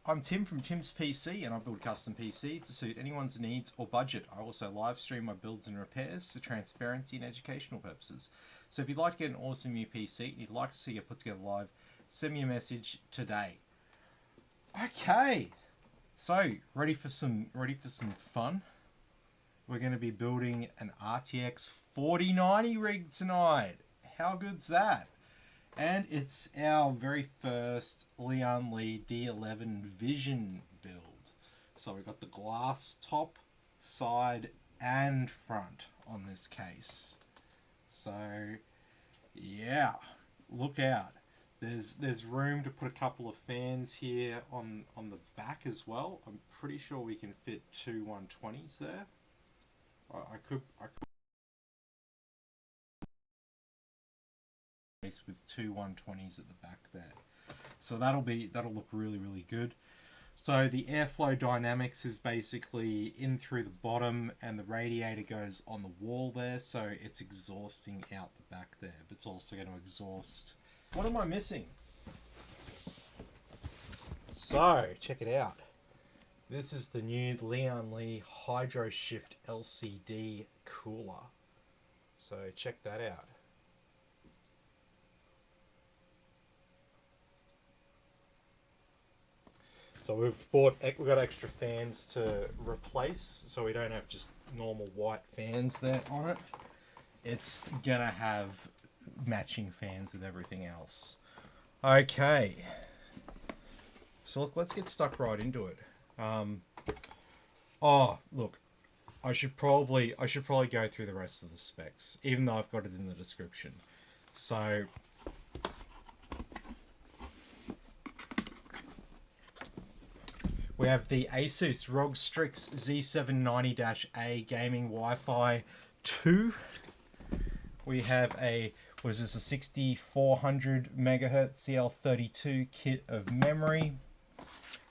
I'm Tim from Tim's PC, and I build custom PCs to suit anyone's needs or budget. I also live stream my builds and repairs for transparency and educational purposes. So if you'd like to get an awesome new PC and you'd like to see it put together live, send me a message today. Okay, so ready for some fun? We're going to be building an RTX 4090 rig tonight. How good's that? And it's our very first Lian Li D011 Vision build. So we've got the glass top, side and front on this case. So yeah, look out. There's room to put a couple of fans here on the back as well. I'm pretty sure we can fit two 120s there. I could with two 120s at the back there, so that'll look really good. So the airflow dynamics is basically in through the bottom, and the radiator goes on the wall there, so it's exhausting out the back there, but it's also going to exhaust. What am I missing? So check it out. This is the new Lian Li hydroshift LCD cooler. So check that out. So we've got extra fans to replace, so we don't have just normal white fans there on it. It's gonna have matching fans with everything else. Okay, so look, let's get stuck right into it. Oh look, I should probably go through the rest of the specs, even though I've got it in the description. So we have the Asus ROG Strix Z790-A Gaming Wi-Fi 2. We have a, what is this, a 6400 MHz CL32 kit of memory.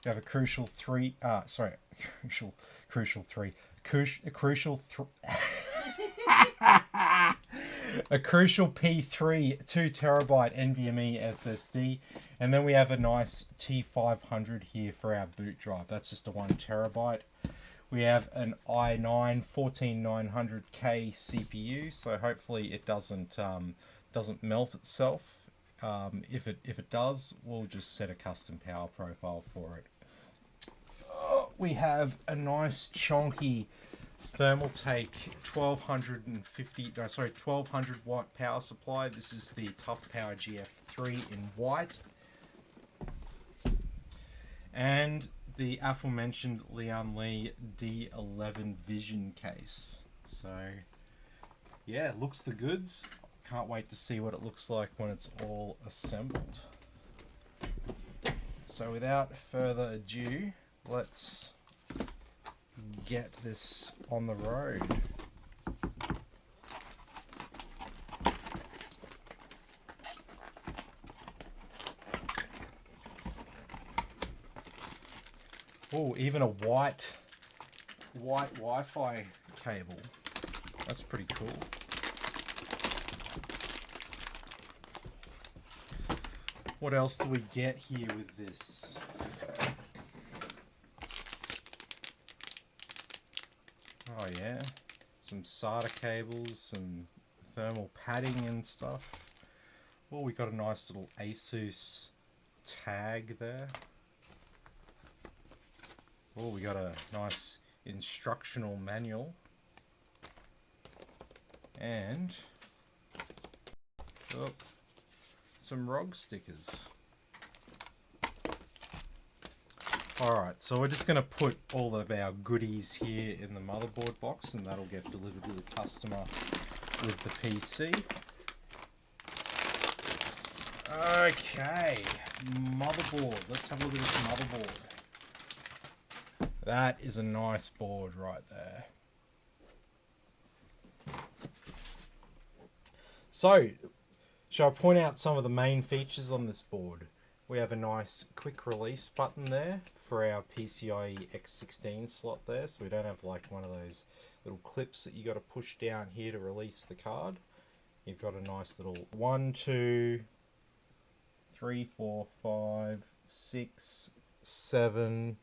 We have a Crucial P3 2TB NVMe SSD, and then we have a nice T500 here for our boot drive. That's just a 1TB. We have an i9 14900K CPU, so hopefully it doesn't melt itself. If it does, we'll just set a custom power profile for it. We have a nice chonky Thermaltake 1200 watt power supply. This is the Tough Power GF3 in white, and the aforementioned Lian Li D011 Vision case. So yeah, looks the goods. Can't wait to see what it looks like when it's all assembled. So without further ado, let's get this on the road. Oh, even a white Wi-Fi cable. That's pretty cool. What else do we get here with this? Oh yeah, some SATA cables, some thermal padding and stuff. Oh, we got a nice little Asus tag there. Oh, we got a nice instructional manual. And oh, some ROG stickers. Alright, so we're just going to put all of our goodies here in the motherboard box, and that'll get delivered to the customer with the PC. Okay, motherboard. Let's have a look at this motherboard. That is a nice board right there. So, shall I point out some of the main features on this board? We have a nice quick release button there for our PCIe X16 slot there, so we don't have like one of those little clips that you got to push down here to release the card. You've got a nice little 1, 2, 3, 4, 5, 6, 7,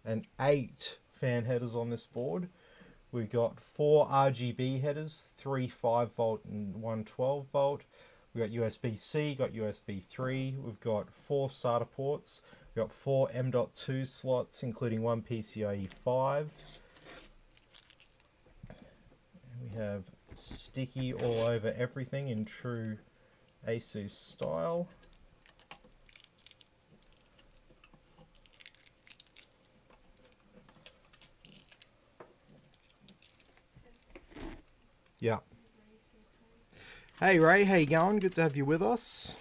and 8 fan headers on this board. We've got 4 RGB headers, 3 5-volt and 1 12-volt. We've got USB-C, got USB 3. We've got 4 SATA ports. We've got 4 M.2 slots, including 1 PCIe 5. We have sticky all over everything in true ASUS style. Yeah. Hey Ray, how you going? Good to have you with us.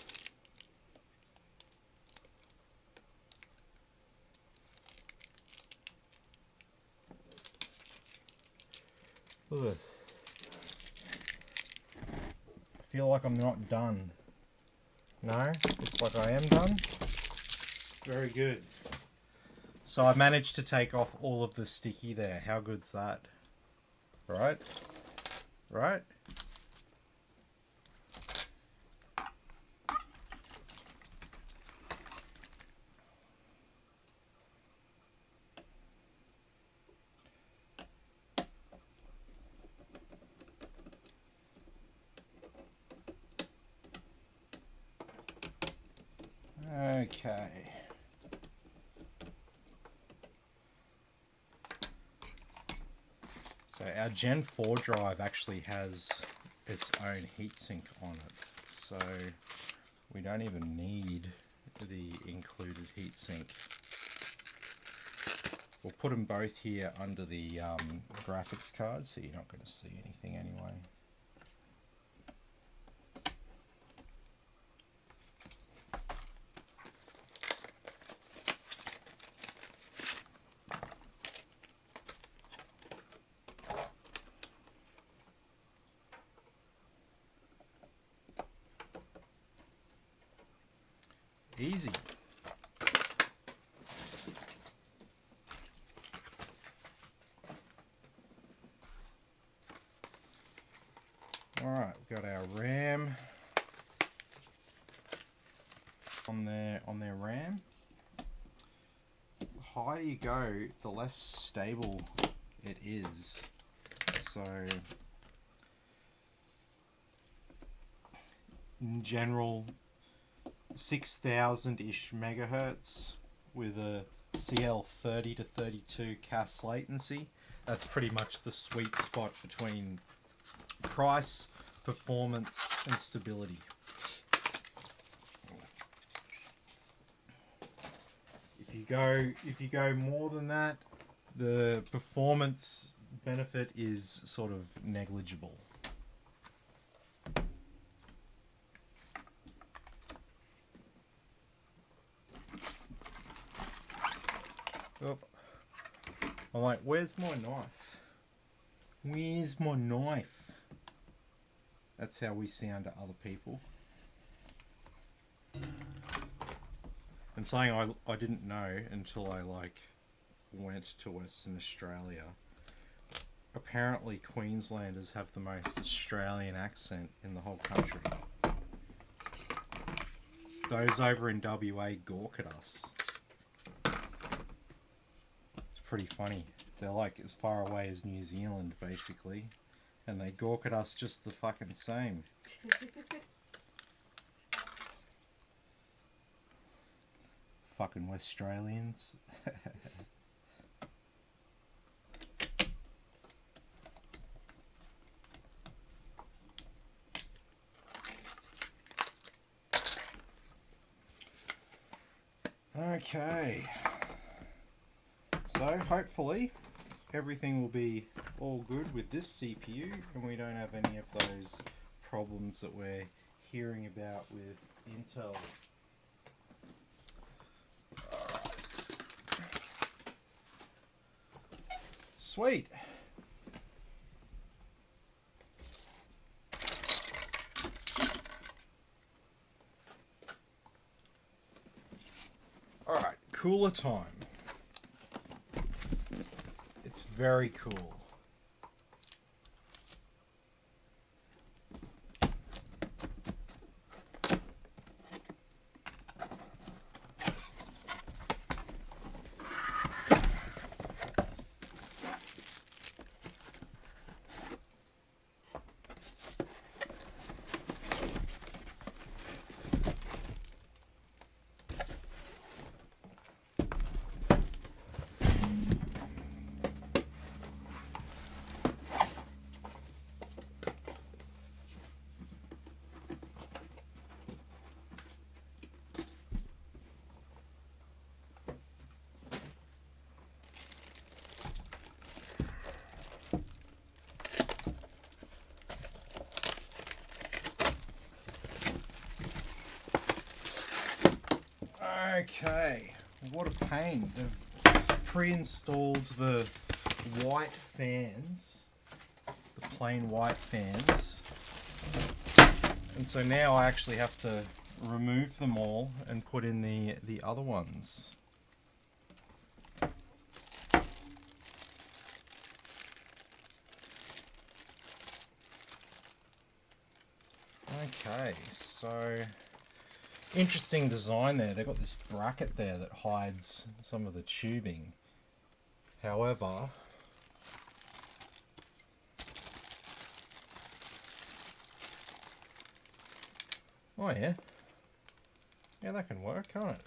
Ugh. I feel like I'm not done. No? Looks like I am done. Very good. So I managed to take off all of the sticky there. How good's that? Right? Right? Okay. So our Gen 4 drive actually has its own heatsink on it. So we don't even need the included heatsink. We'll put them both here under the graphics card, so you're not going to see anything anyway. Easy. Alright, we've got our RAM on their RAM. The higher you go, the less stable it is. So in general, 6,000-ish megahertz with a CL30 to 32 CAS latency. That's pretty much the sweet spot between price, performance, and stability. If you go more than that, the performance benefit is sort of negligible. Oh. I'm like, where's my knife? Where's my knife? That's how we sound to other people. And something I didn't know until I went to Western Australia. Apparently Queenslanders have the most Australian accent in the whole country. Those over in WA gawk at us. It's pretty funny. They're like as far away as New Zealand basically. And they gawk at us just the fucking same. Fucking Westralians. Okay. So hopefully everything will be all good with this CPU and we don't have any of those problems that we're hearing about with Intel. Alright. Sweet. Alright, cooler time. It's very cool. Okay, what a pain. They've pre-installed the white fans, the plain white fans, and so now I actually have to remove them all and put in the other ones. Okay, so interesting design there. They've got this bracket there that hides some of the tubing. However, oh yeah, that can work, can't it?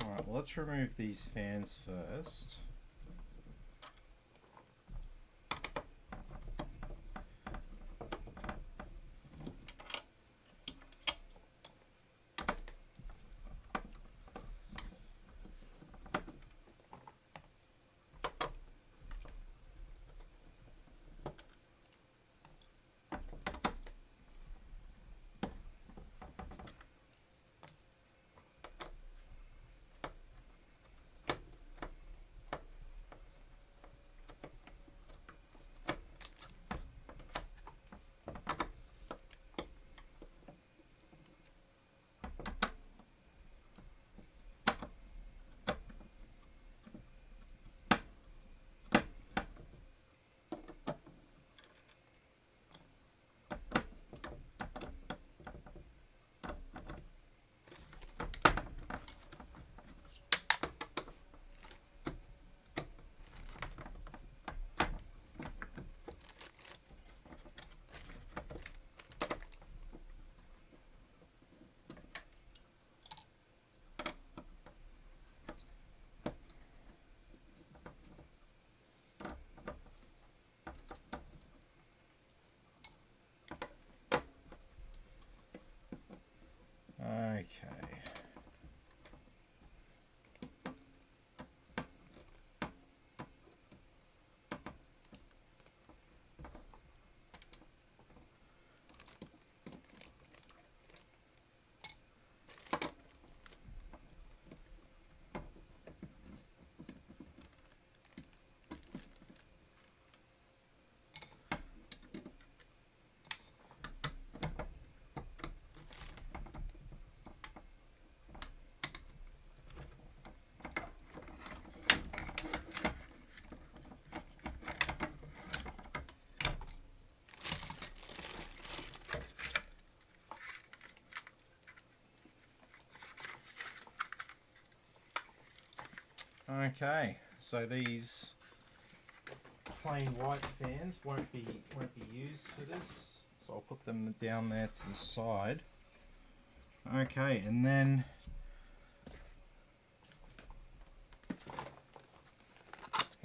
Alright, well, let's remove these fans first. Okay. Okay, so these plain white fans won't be used for this, so I'll put them down there to the side. Okay, and then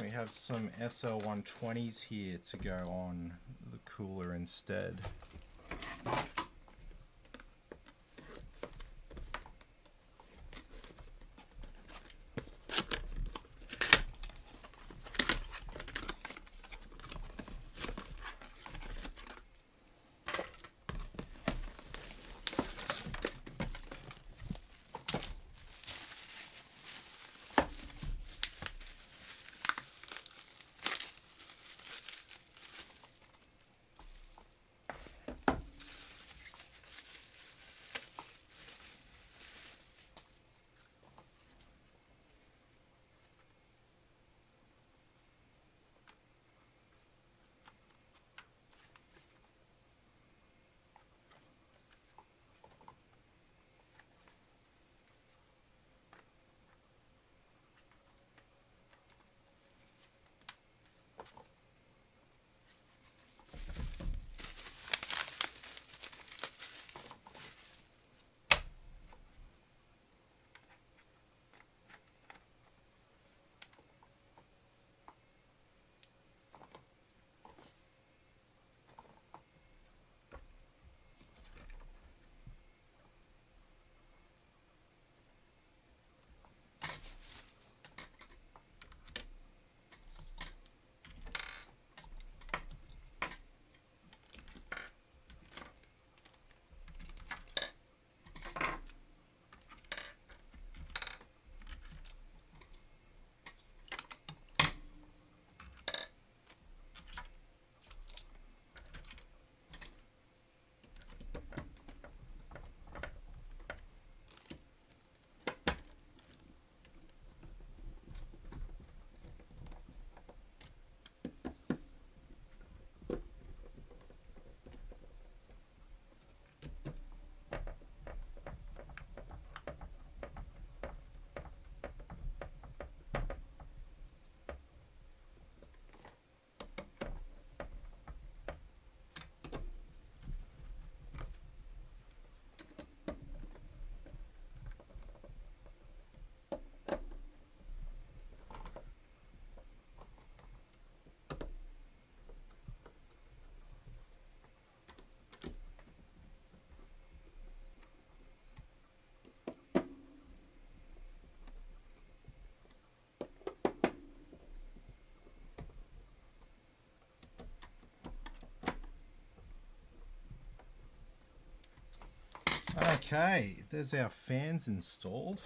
we have some SL120s here to go on the cooler instead. Okay, there's our fans installed.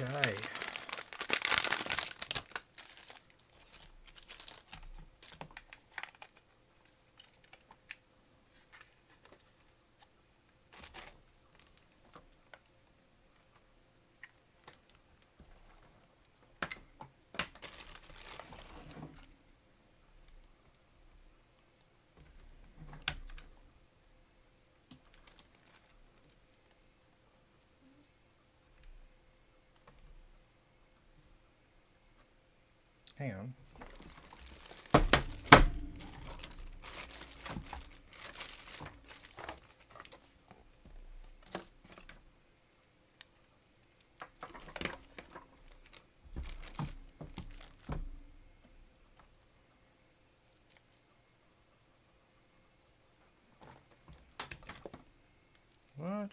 Okay. Hang on. What?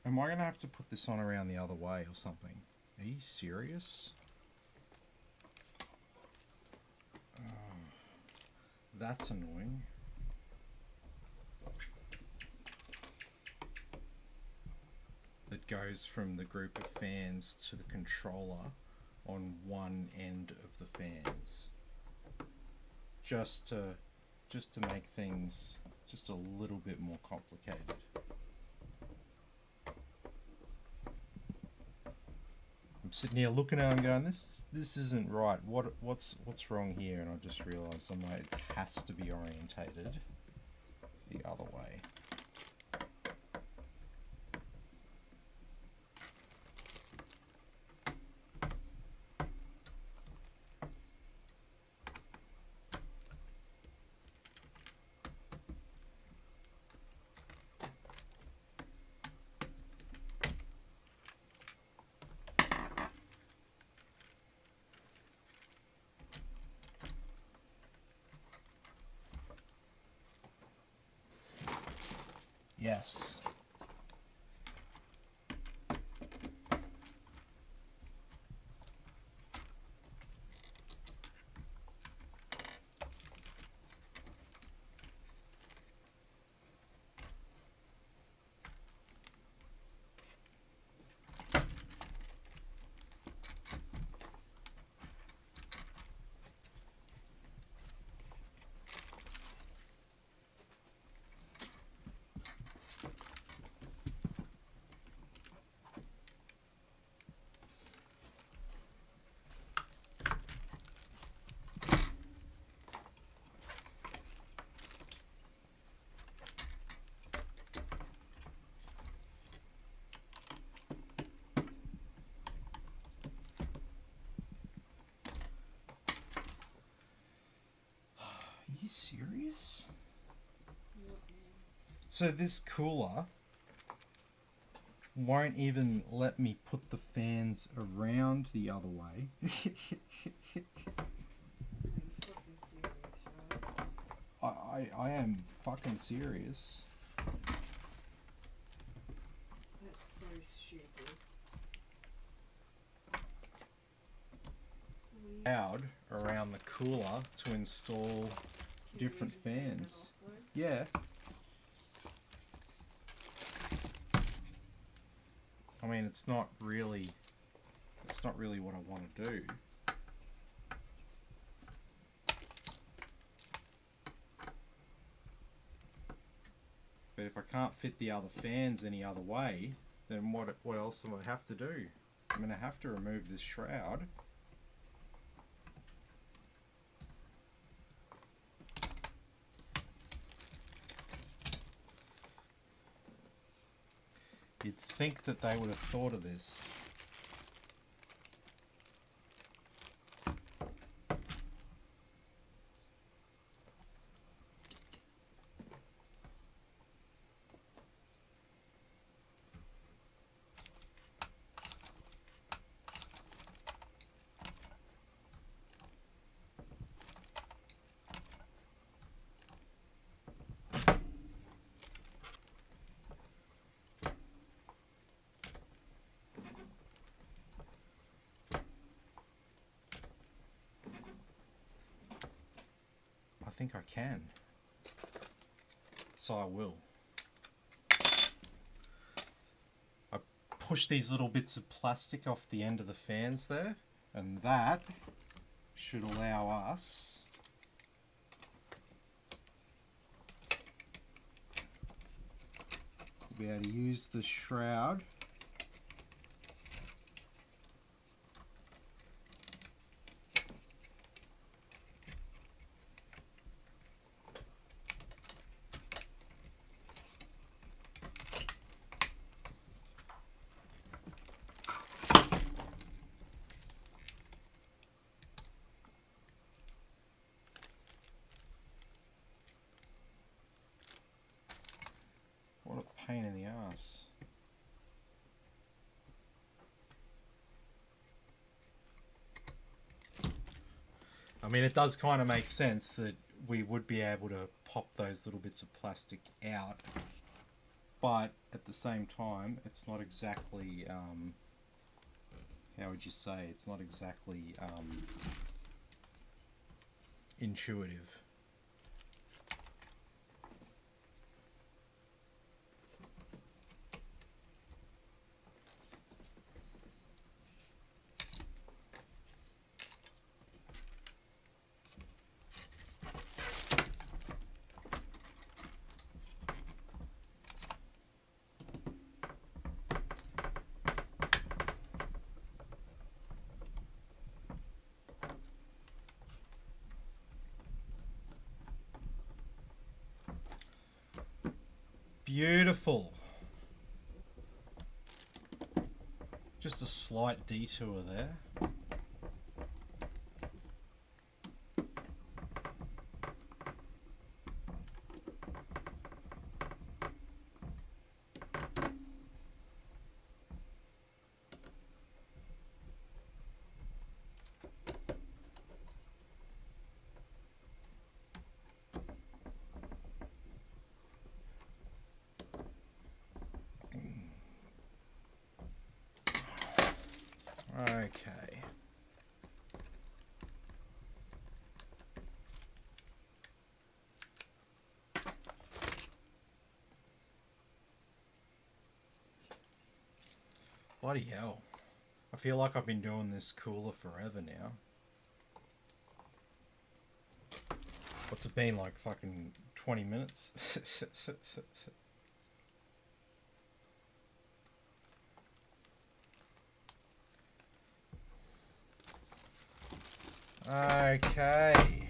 Am I going to have to put this on around the other way or something? Are you serious? Oh, that's annoying. It goes from the group of fans to the controller on one end of the fans. Just to make things just a little bit more complicated. I'm sitting here looking at it and going, this isn't right. What's wrong here? And I just realised I'm like, it has to be orientated the other way. Yes. Are you serious? So this cooler won't even let me put the fans around the other way. I am fucking serious. That's so stupid. Out around the cooler to install different fans. Yeah. I mean, it's not really what I want to do. But if I can't fit the other fans any other way, then what else do I have to do? I'm going to have to remove this shroud. You'd think that they would have thought of this. I think I can. So I will. I push these little bits of plastic off the end of the fans there, and that should allow us to be able to use the shroud pain in the ass. I mean, it does kind of make sense that we would be able to pop those little bits of plastic out, but at the same time, it's not exactly, how would you say, it's not exactly intuitive. Beautiful. Just a slight detour there. Okay. Bloody hell. I feel like I've been doing this cooler forever now. What's it been, like fucking 20 minutes? Okay.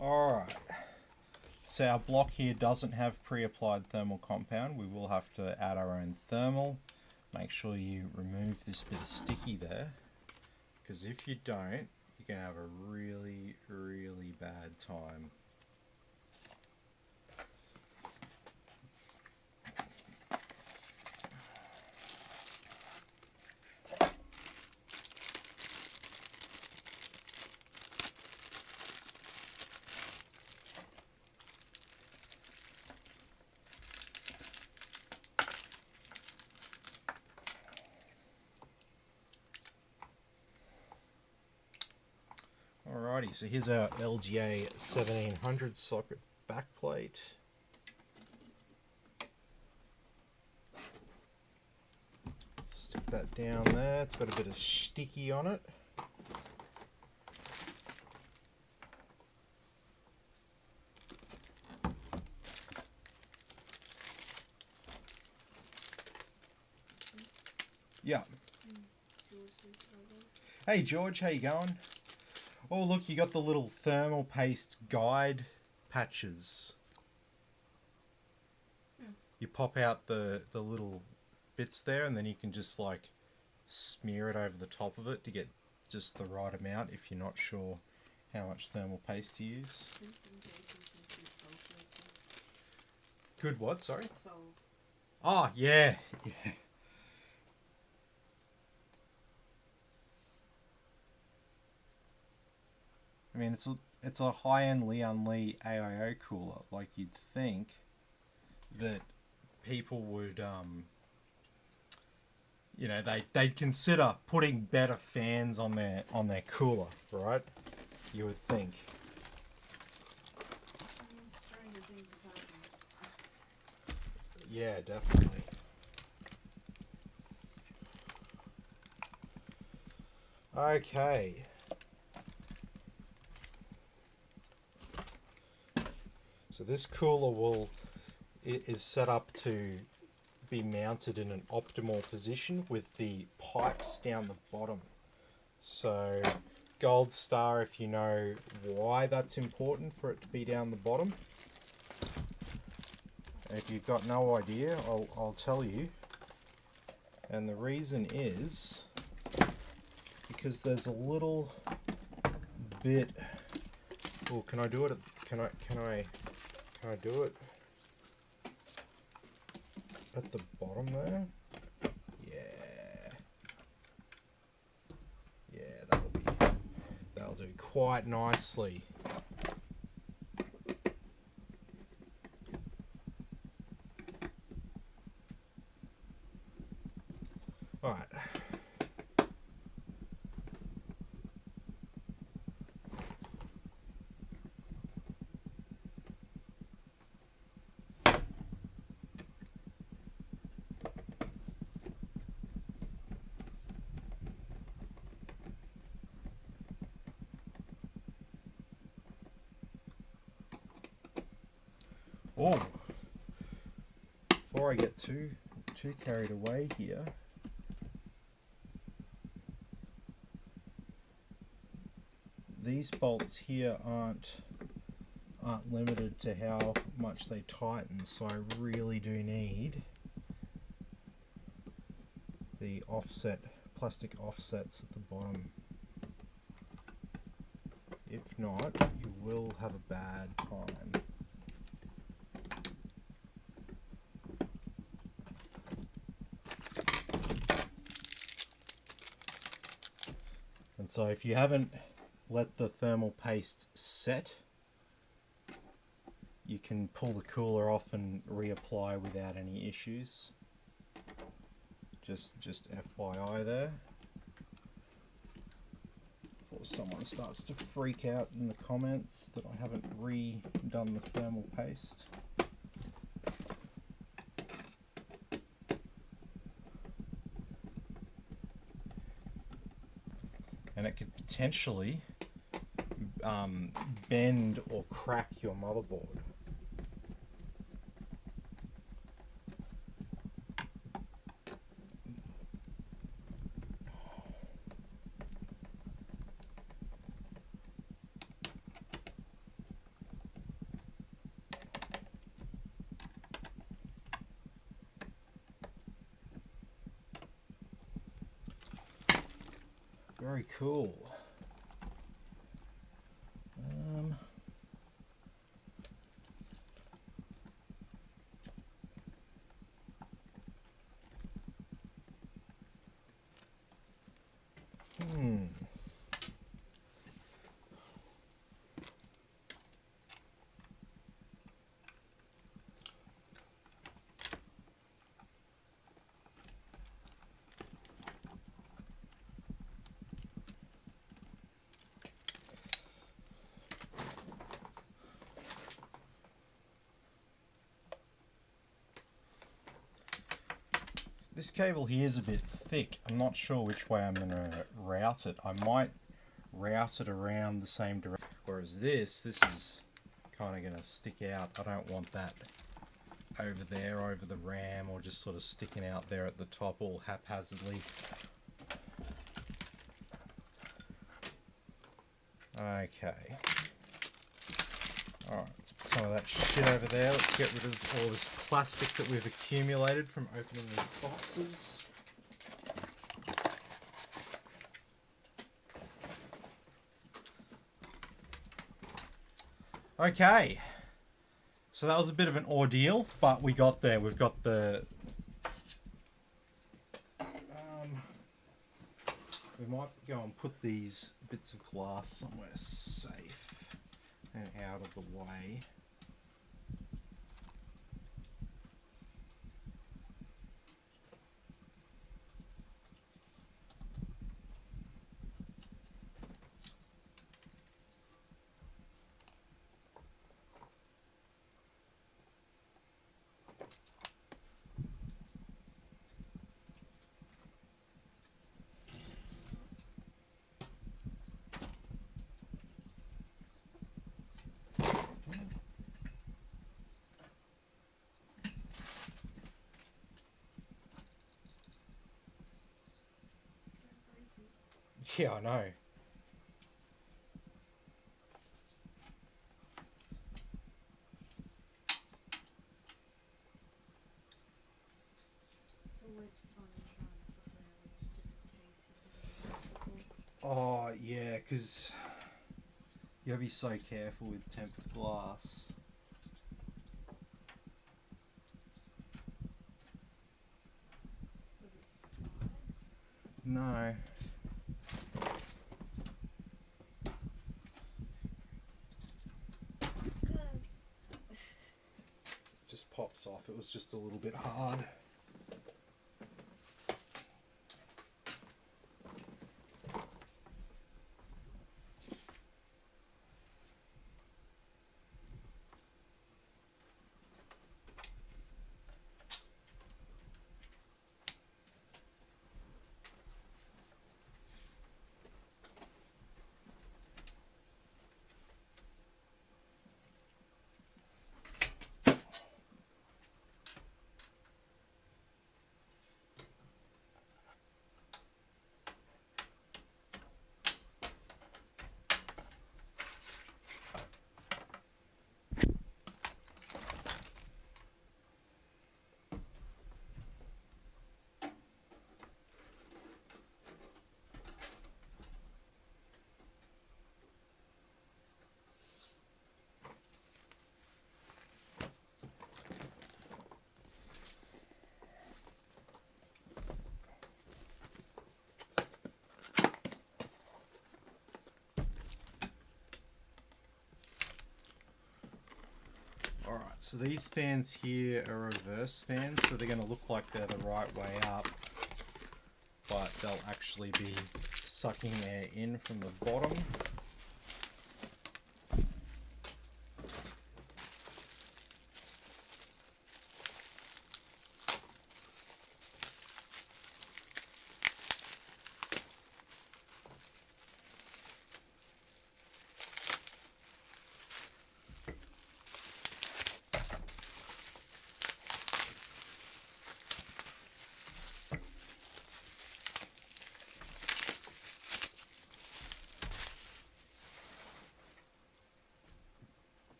Alright, so our block here doesn't have pre-applied thermal compound. We will have to add our own thermal. Make sure you remove this bit of sticky there, because if you don't, you're going to have a really, really bad time. Alrighty, so here's our LGA 1700 socket backplate. Stick that down there. It's got a bit of sticky on it. Yeah. Hey George, how you going? Oh look, you got the little thermal paste guide patches. You pop out the little bits there and then you can just like smear it over the top of it to get just the right amount if you're not sure how much thermal paste to use. Good what, sorry? Oh, yeah. Yeah. I mean, it's a high-end Lian Li AIO cooler. Like, you'd think that people would, you know, they'd consider putting better fans on their cooler, right? You would think. Yeah, definitely. Okay. So this cooler is set up to be mounted in an optimal position with the pipes down the bottom. So gold star if you know why that's important for it to be down the bottom. And if you've got no idea, I'll tell you. And the reason is because there's a little bit. Oh, can I do it? Can I do it at the bottom there? Yeah. Yeah, that'll do quite nicely. All right. Oh, before I get too carried away here, these bolts here aren't limited to how much they tighten, so I really do need the plastic offsets at the bottom. If not, you will have a bad time. And so if you haven't let the thermal paste set, you can pull the cooler off and reapply without any issues. Just FYI there. Before someone starts to freak out in the comments that I haven't redone the thermal paste. And it could potentially bend or crack your motherboard. Very cool. This cable here is a bit thick. I'm not sure which way I'm going to route it. I might route it around the same direction. Whereas this is kind of going to stick out. I don't want that over there, over the RAM, or just sort of sticking out there at the top all haphazardly. Okay. Alright, let's put some of that shit over there. Let's get rid of all this plastic that we've accumulated from opening these boxes. Okay. So that was a bit of an ordeal, but we got there. We've got the... we might go and put these bits of glass somewhere safe and out of the way. Yeah, I know. It's always fun trying to put different cases. Oh, yeah, because you gotta be so careful with tempered glass. Does it slide? No. Just pops off. It was just a little bit hard. Alright, so these fans here are reverse fans, so they're going to look like they're the right way up, but they'll actually be sucking air in from the bottom.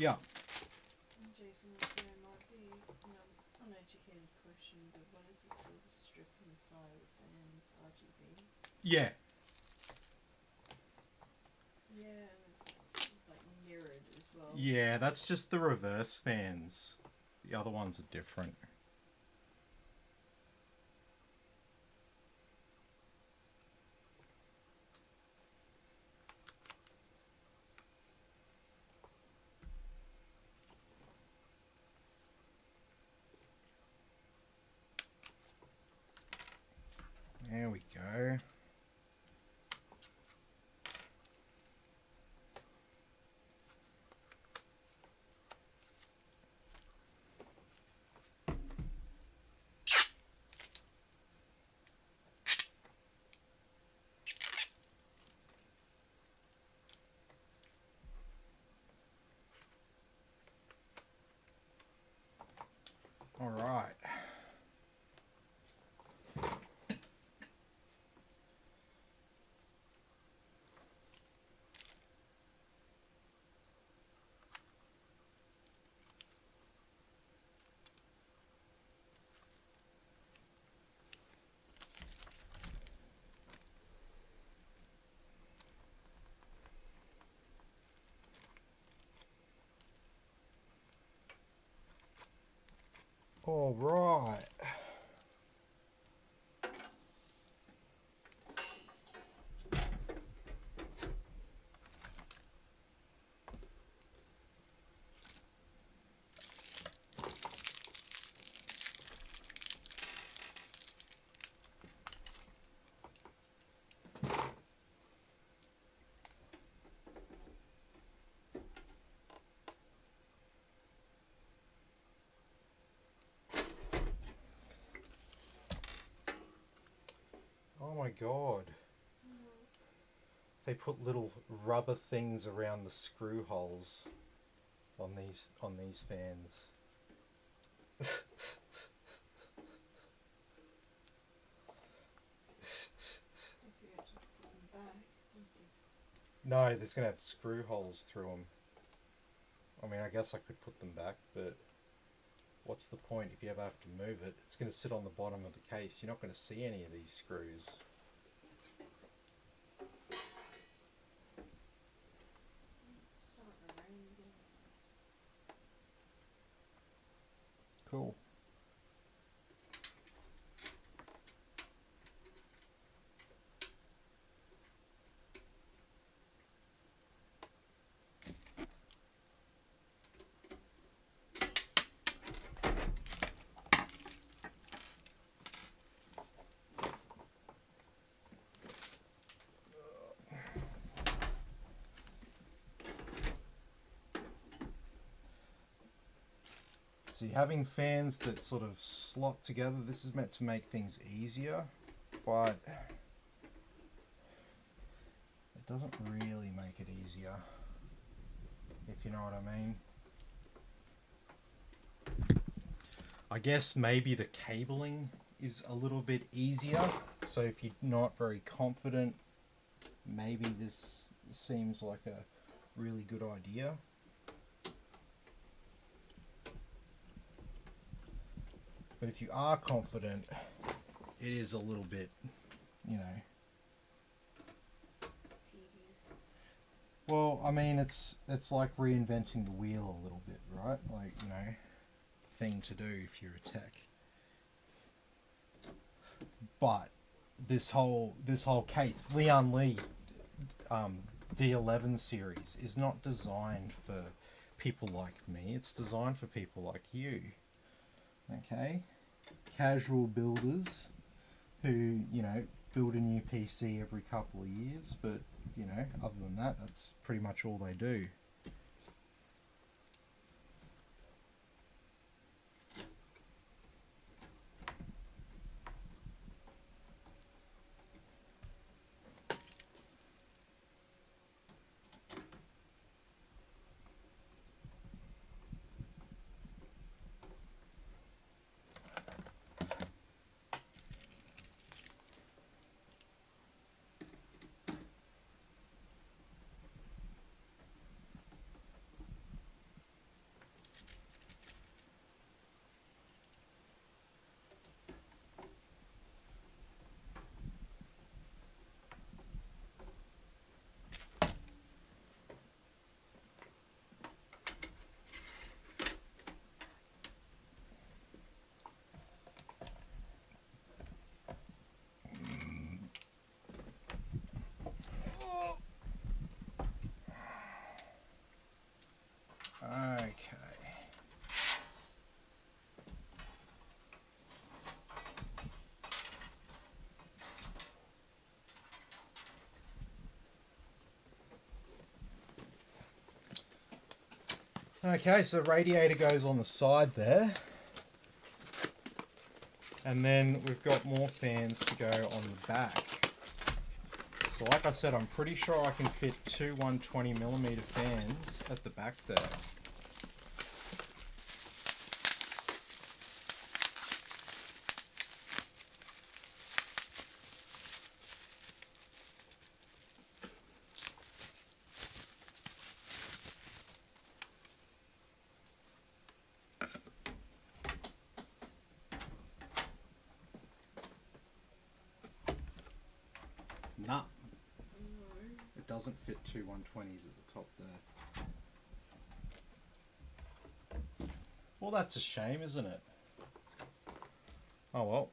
Yeah. Jason, there might be an uneducated question, but what is the silver strip inside of the fan's RGB? Yeah. Yeah, and it's like mirrored as well. Yeah, that's just the reverse fans. The other ones are different. There we go. All right. All right. Oh my god. They put little rubber things around the screw holes on these fans. If you had to put them back, once you've... No, there's gonna have screw holes through them. I mean, I guess I could put them back, but what's the point if you ever have to move it? It's gonna sit on the bottom of the case. You're not gonna see any of these screws. It's starting to rain again. Cool. See, having fans that sort of slot together, this is meant to make things easier, but it doesn't really make it easier, if you know what I mean. I guess maybe the cabling is a little bit easier, so if you're not very confident, maybe this seems like a really good idea. But if you are confident, it is a little bit, you know. Tedious. Well, I mean, it's like reinventing the wheel a little bit, right? Like, you know, thing to do if you're a tech. But this whole case, Lian Li, D011 series is not designed for people like me. It's designed for people like you. Okay, casual builders who, you know, build a new PC every couple of years, but, you know, other than that, that's pretty much all they do. Okay, so the radiator goes on the side there. And then we've got more fans to go on the back. So like I said, I'm pretty sure I can fit two 120mm fans at the back there. Nah. It doesn't fit two 120s at the top there. Well, that's a shame, isn't it? Oh well.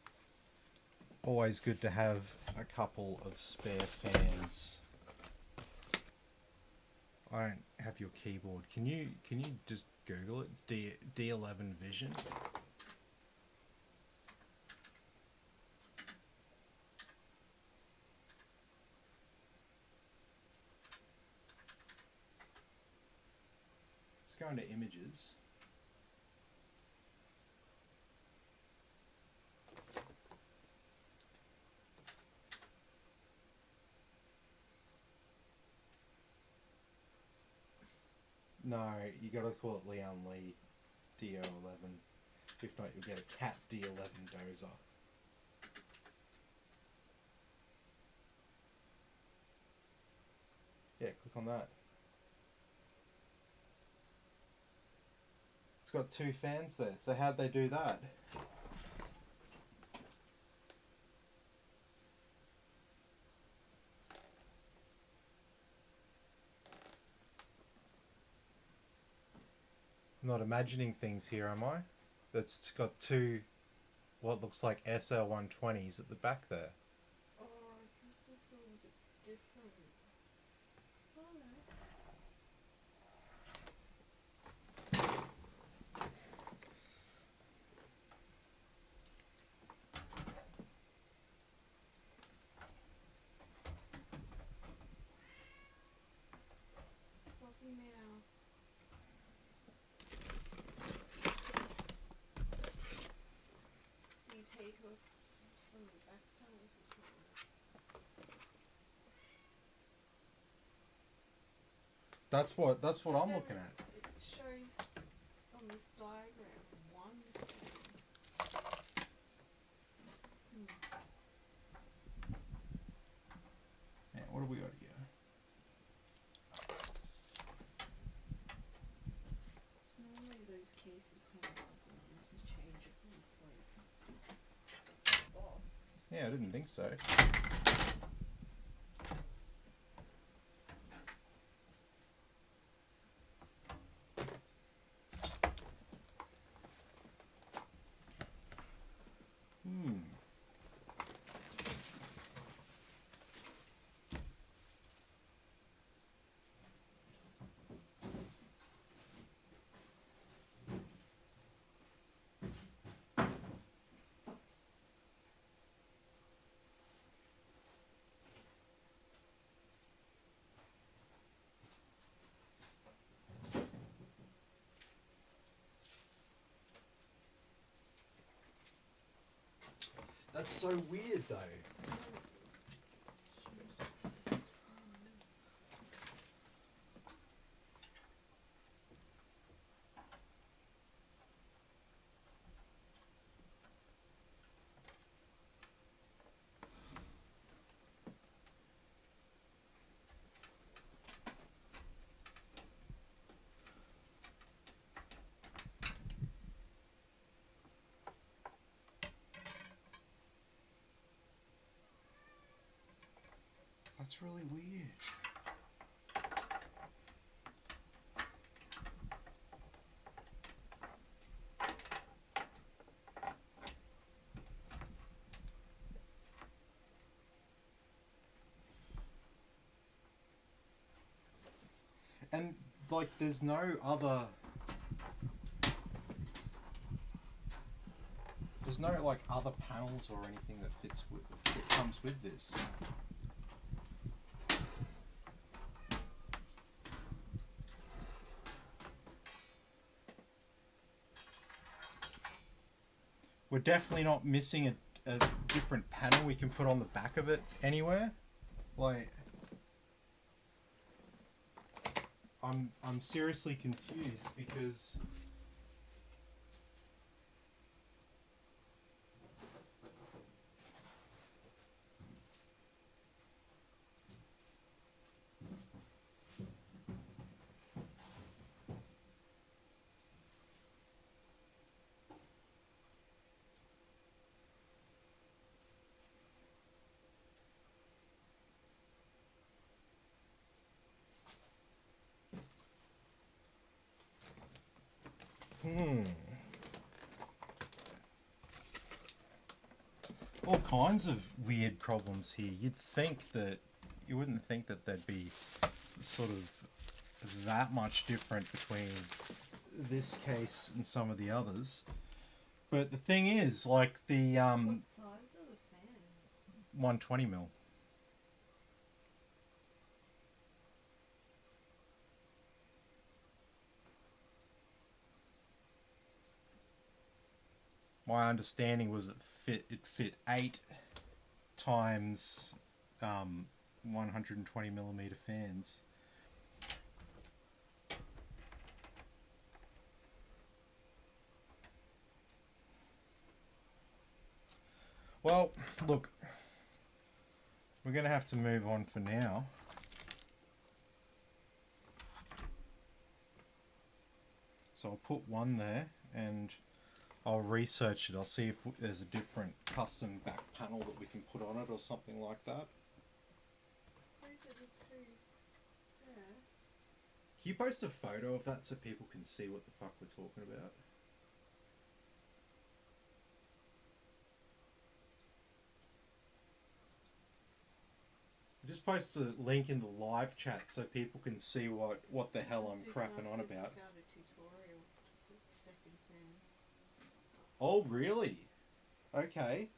Always good to have a couple of spare fans. I don't have your keyboard. Can you just Google it? D011 Vision. Let's go into images. No, you gotta call it Lian Li D011. If not, you'll get a cat D11 dozer. Yeah, click on that. It's got two fans there, so how'd they do that? I'm not imagining things here, am I? That's got two, what looks like SL120s at the back there. Oh, this looks a little bit different. Oh no. Fluffy meow. Do you take off some of the back panels or something? That's what I'm looking at. It shows on this diagram one fan. Yeah, what have we got here? So normally those cases come up and interchangeable like box. Yeah, I didn't think so. That's so weird though. That's really weird. And like there's no other, there's no like other panels or anything that fits with, that comes with this. We're definitely not missing a different panel we can put on the back of it anywhere. Like, I'm seriously confused because all kinds of weird problems here. You wouldn't think that there'd be sort of that much different between this case and some of the others. But the thing is, like the What size are the fans? 120mm. My understanding was it fit 8 times 120mm fans. Well, look, we're going to have to move on for now. So I'll put one there and I'll research it. I'll see if there's a different custom back panel that we can put on it or something like that. Where's it too? Yeah. Can you post a photo of that so people can see what the fuck we're talking about? Just post a link in the live chat so people can see what the hell I'm crapping on about. I found a tutorial for the second fan. Oh, really? Okay.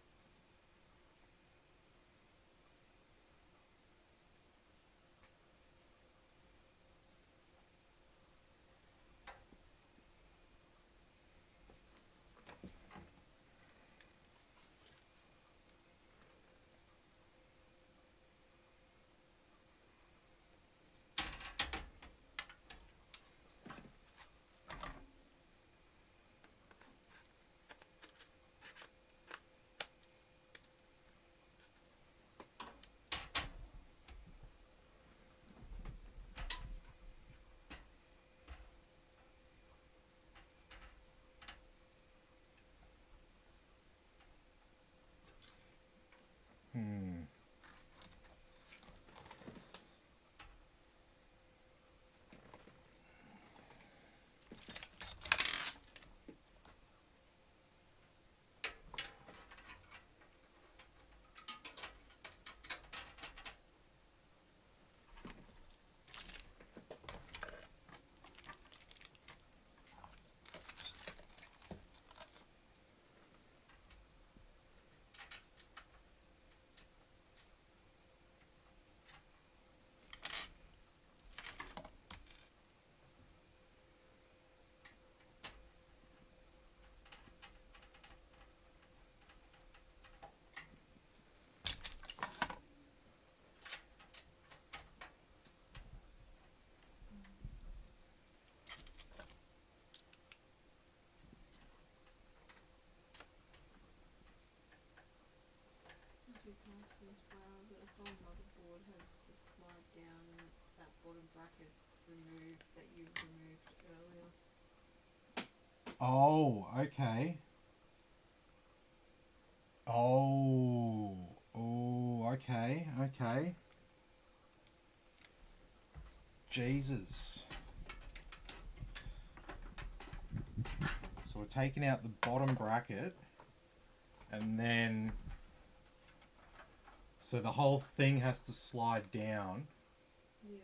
As well, the whole motherboard has to slide down and that bottom bracket that you removed earlier. Oh, okay. Oh, okay. Jesus. So we're taking out the bottom bracket and then so the whole thing has to slide down. Yeah.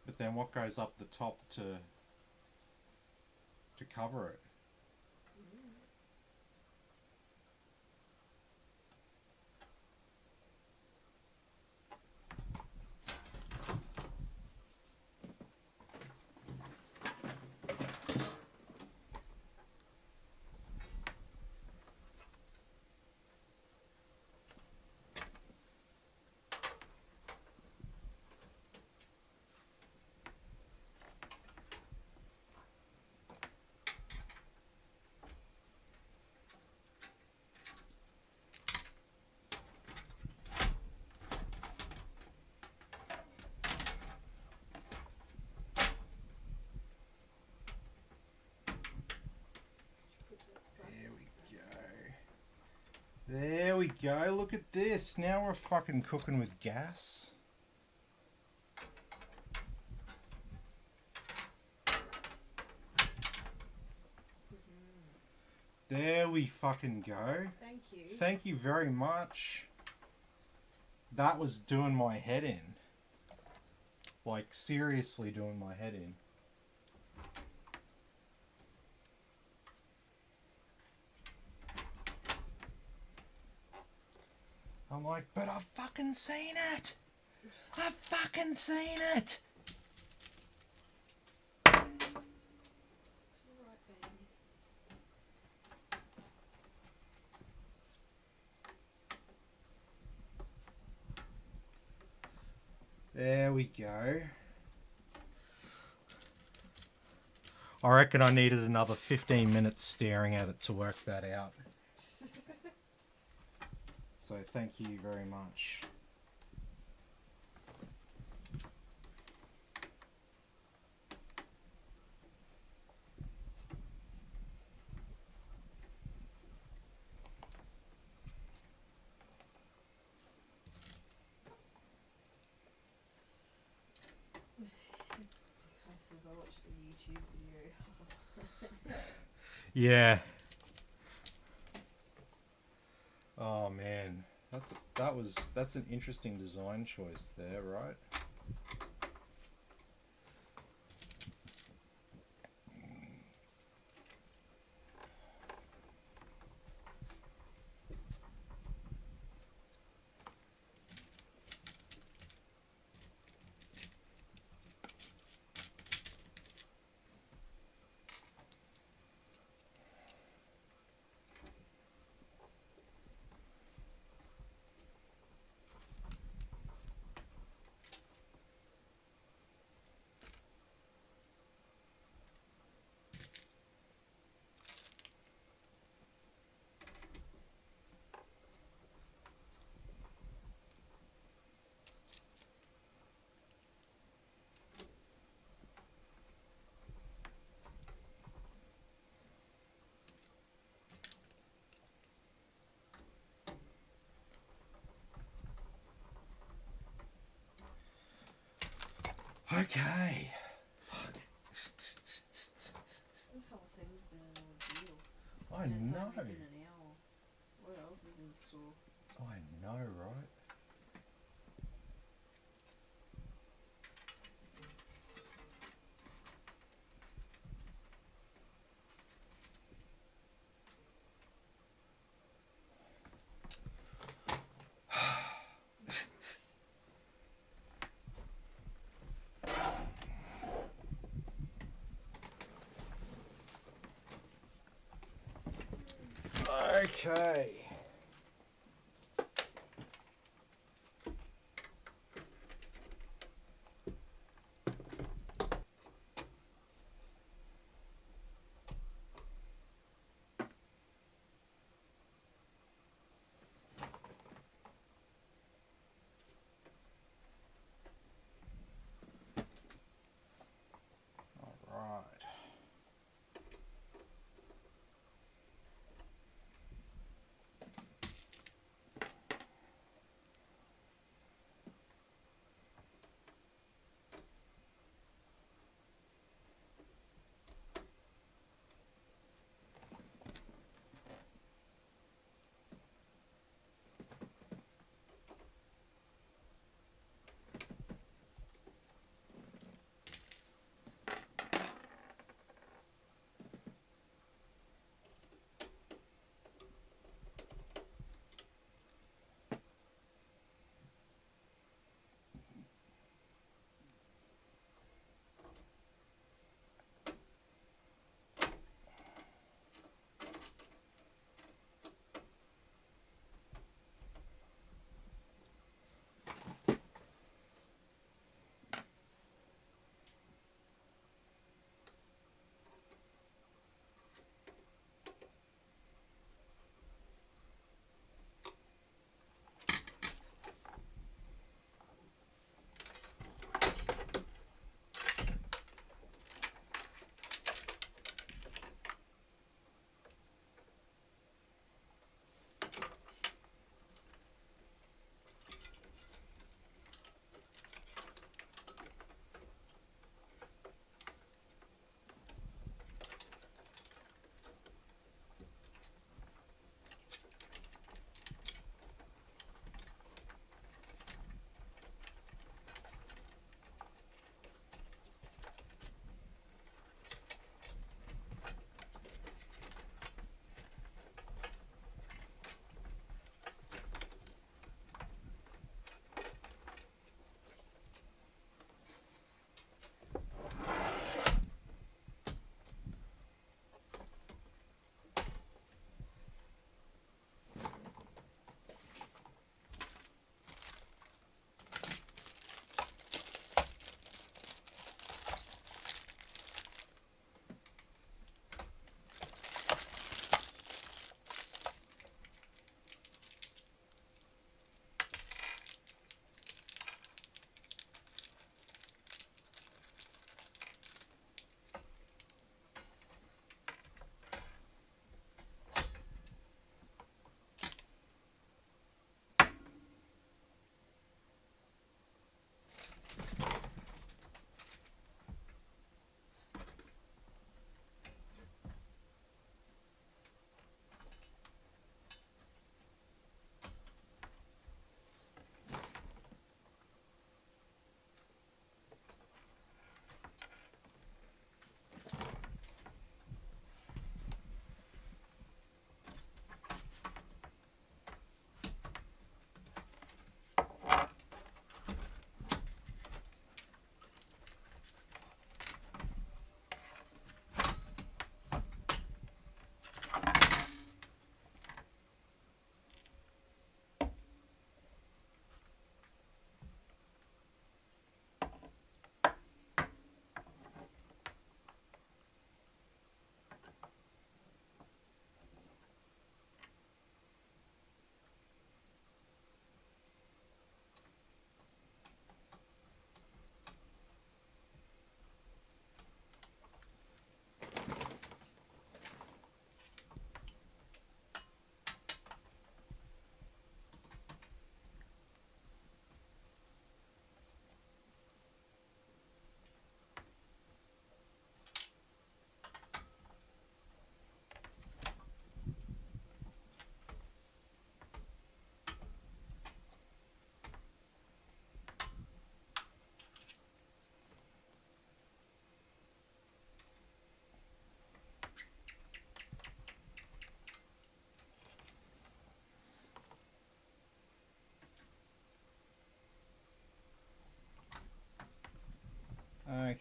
But then what goes up the top to cover it? go. Look at this. Now we're fucking cooking with gas. There we fucking go. Thank you. Thank you very much. That was doing my head in. Like, seriously doing my head in. I'm like, but I've fucking seen it! I've fucking seen it! It's alright, baby. There we go. I reckon I needed another 15 minutes staring at it to work that out. So thank you very much. I watched the YouTube video. Yeah. Oh man, that's an interesting design choice there, right? Okay. Fuck. This whole thing's been an ordeal. I And it's know. only been an hour. What else is in store? I know, right? Okay. All right.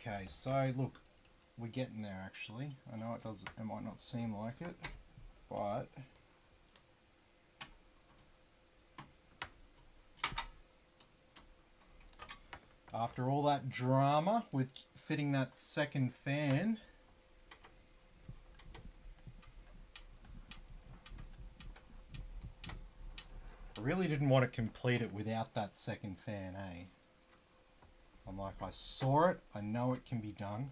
Okay, so look, we're getting there actually. I know it might not seem like it, but after all that drama with fitting that second fan, I really didn't want to complete it without that second fan, eh? I'm like, I saw it, I know it can be done.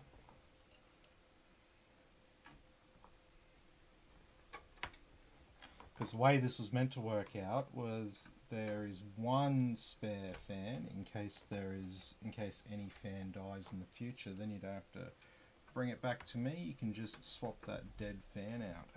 Because the way this was meant to work out was there is one spare fan in case any fan dies in the future. Then you don't have to bring it back to me. You can just swap that dead fan out.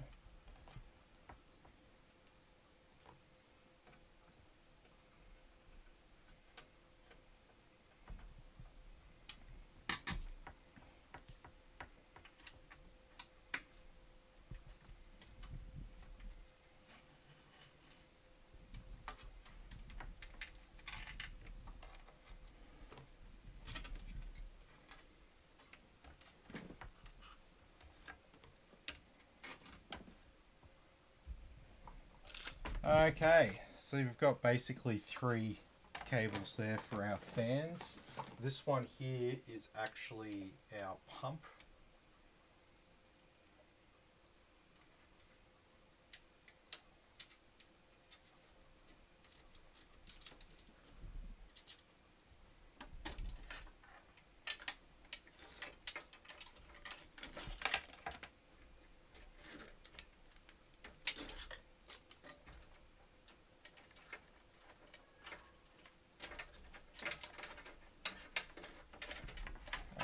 Okay, so we've got basically 3 cables there for our fans. This one here is actually our pump.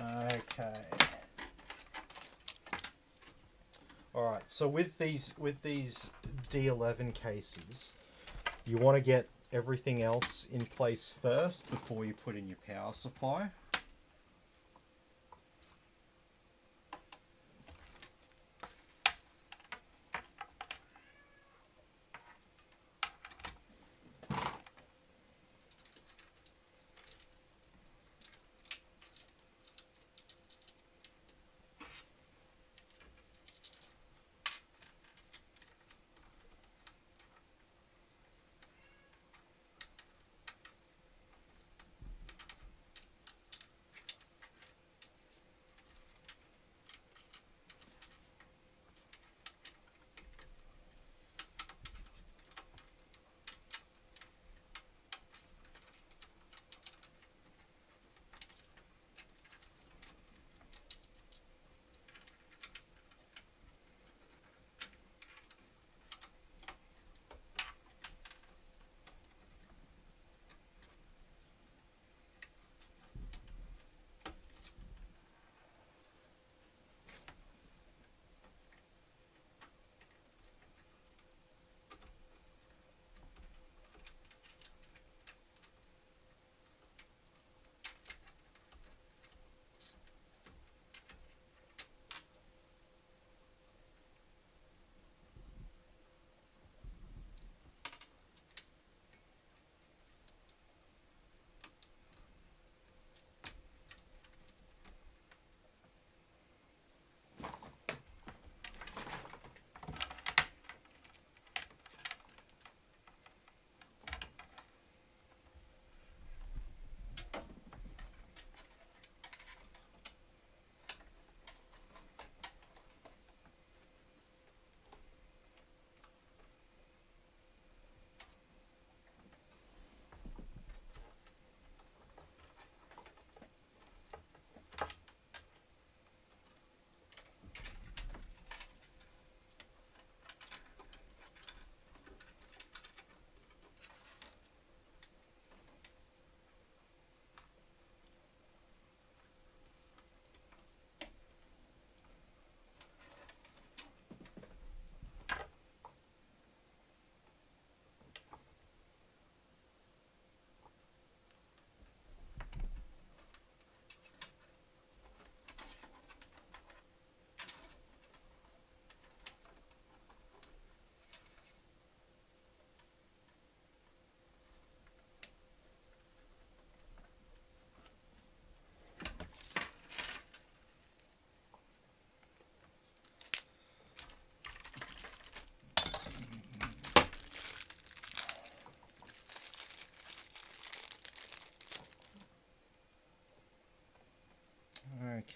Okay. Alright, so with these D011 cases, you want to get everything else in place first before you put in your power supply.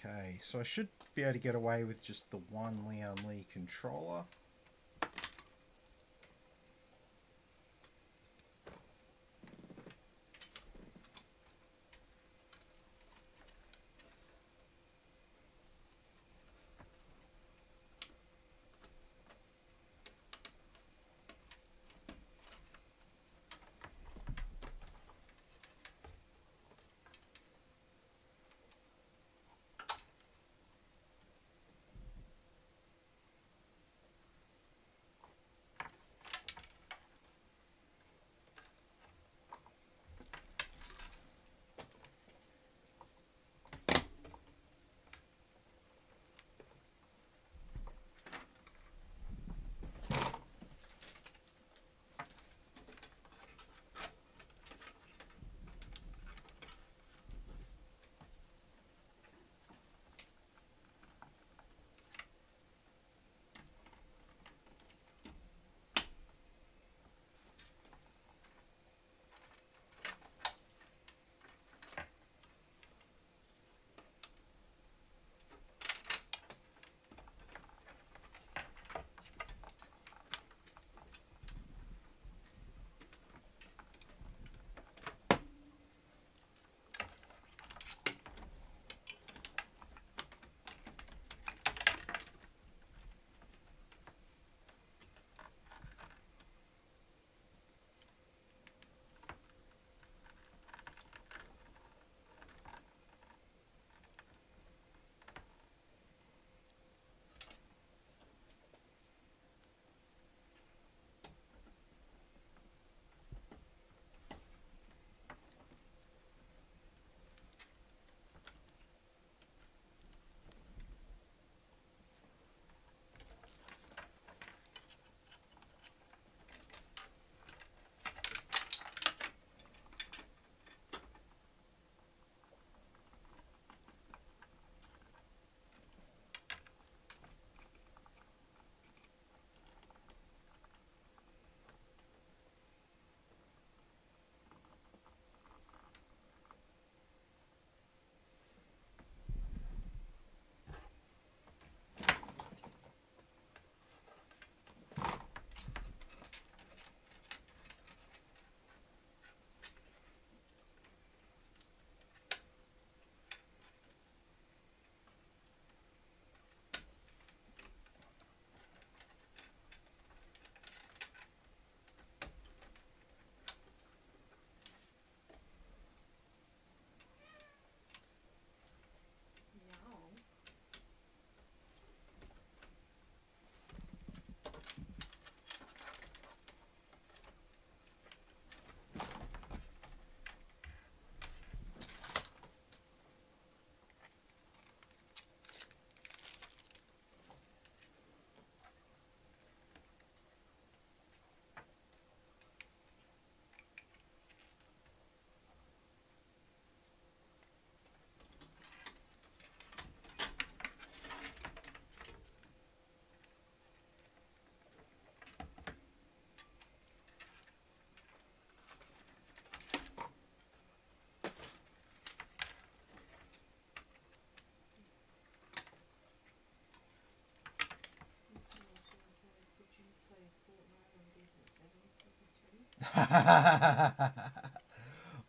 Okay, so I should be able to get away with just the one Lian Li controller.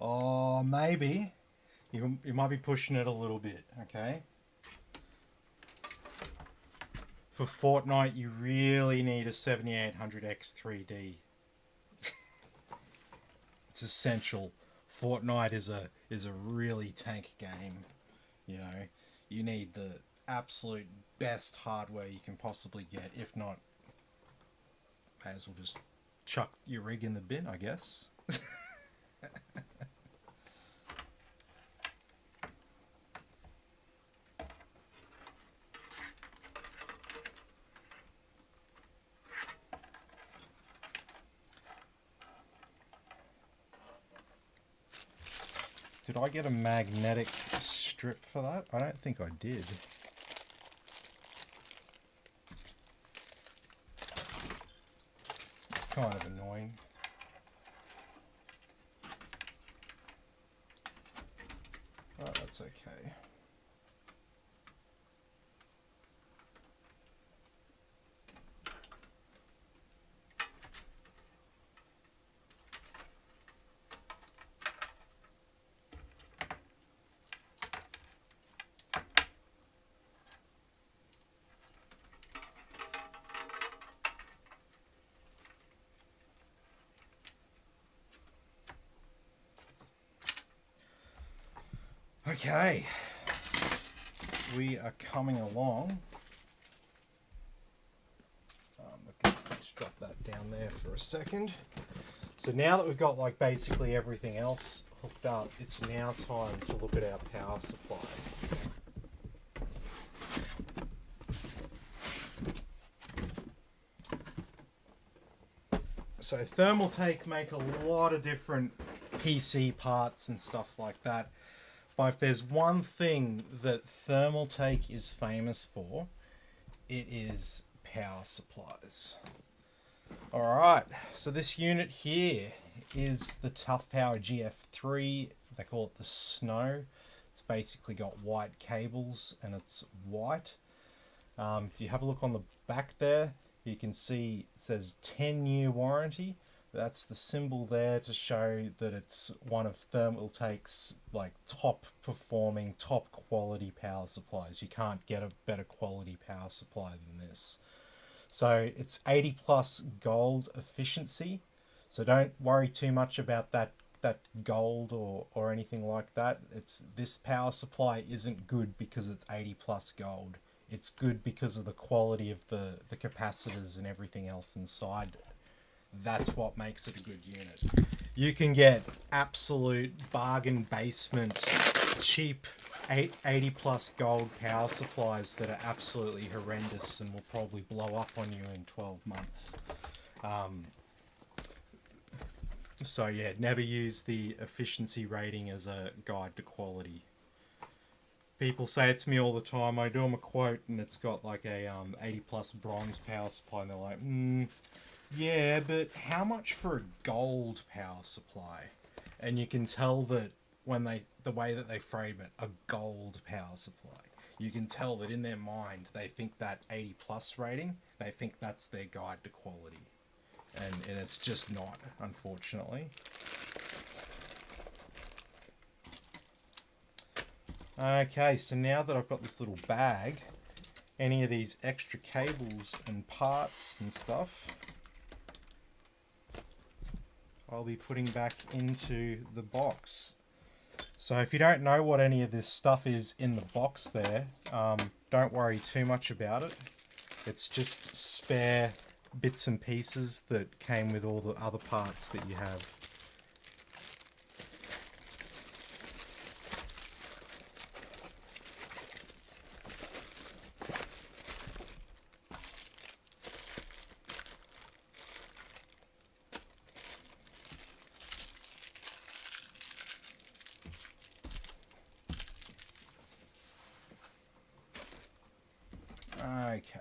Oh, maybe. You might be pushing it a little bit, okay? For Fortnite, you really need a 7800X 3D. It's essential. Fortnite is a really tank game. You know, you need the absolute best hardware you can possibly get. If not, may as well just chuck your rig in the bin, I guess. Did I get a magnetic strip for that? I don't think I did. It's kind of annoying. Oh, that's okay. Okay, we are coming along. Let's drop that down there for a second. So now that we've got like basically everything else hooked up, it's now time to look at our power supply. So Thermaltake make a lot of different PC parts and stuff like that. But if there's one thing that Thermaltake is famous for, it is power supplies. Alright, so this unit here is the Tough Power GF3. They call it the Snow. It's basically got white cables and it's white. If you have a look on the back there, you can see it says 10-year warranty. That's the symbol there to show that it's one of Thermaltake's like top performing, top quality power supplies. You can't get a better quality power supply than this. So it's 80 plus gold efficiency. So don't worry too much about that gold or anything like that. This power supply isn't good because it's 80 plus gold. It's good because of the quality of the capacitors and everything else inside it. That's what makes it a good unit. You can get absolute bargain basement, cheap 80 plus gold power supplies that are absolutely horrendous and will probably blow up on you in 12 months. So yeah, never use the efficiency rating as a guide to quality. People say it to me all the time. I do them a quote and it's got like a 80 plus bronze power supply and they're like, yeah, but how much for a gold power supply? And you can tell that when the way that they frame it, a gold power supply, you can tell that in their mind they think that 80 plus rating, they think that's their guide to quality. And it's just not, unfortunately. Okay, so now that I've got this little bag, any of these extra cables and parts and stuff, I'll be putting back into the box. So if you don't know what any of this stuff is in the box there, don't worry too much about it. It's just spare bits and pieces that came with all the other parts that you have. Okay.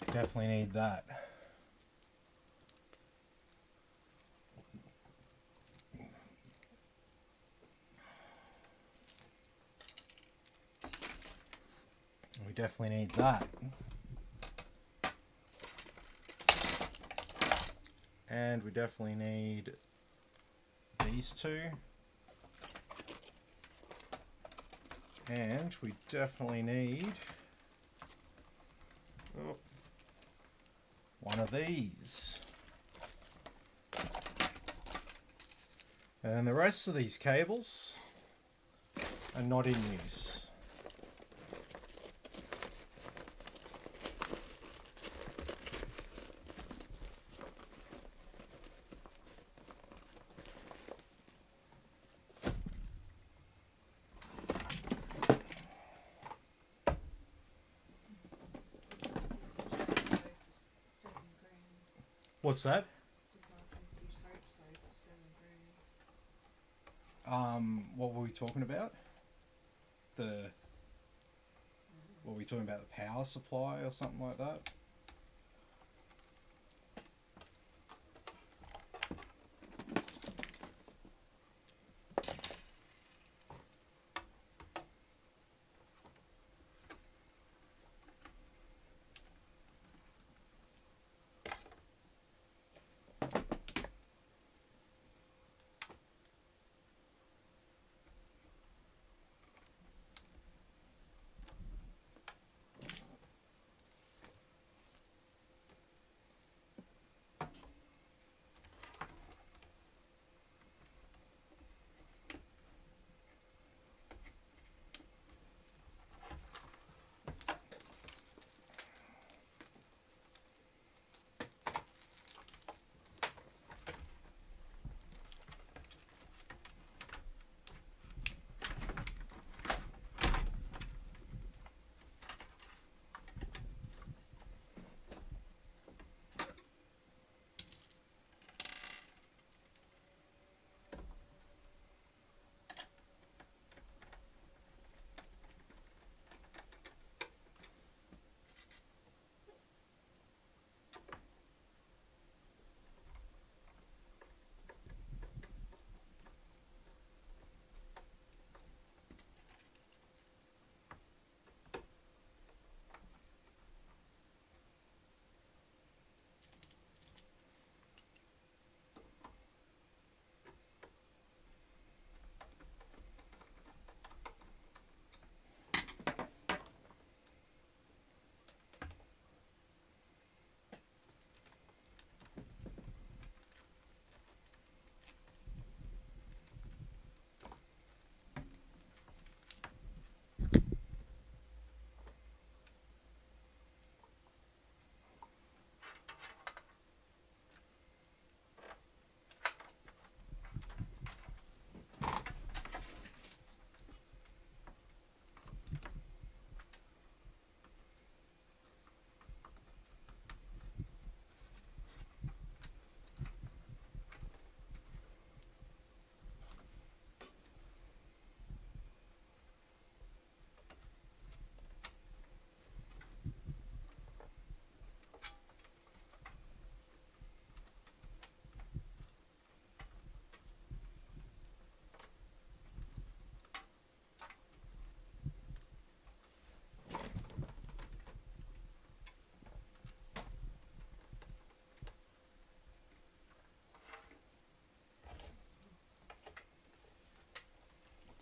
Definitely need that. We definitely need that. And we definitely need these two. And we definitely need one of these. And the rest of these cables are not in use. What's that? What were we talking about? Were we talking about the power supply or something like that?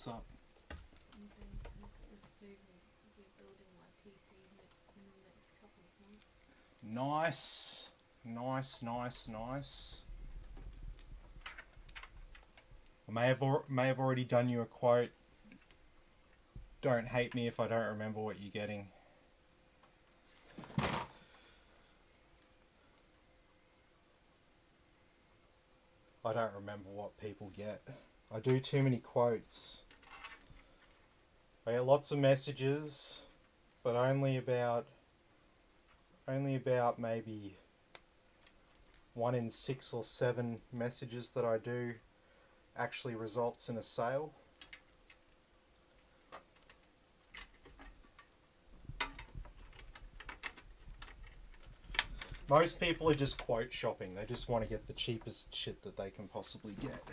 What's up? NVMe SSD will be building my PC in the next couple of months. Nice. Nice, nice, nice. I may have already done you a quote. Don't hate me if I don't remember what you're getting. I don't remember what people get. I do too many quotes. I get lots of messages, but only about maybe 1 in 6 or 7 messages that I do actually results in a sale. Most people are just quote shopping. They just want to get the cheapest shit that they can possibly get.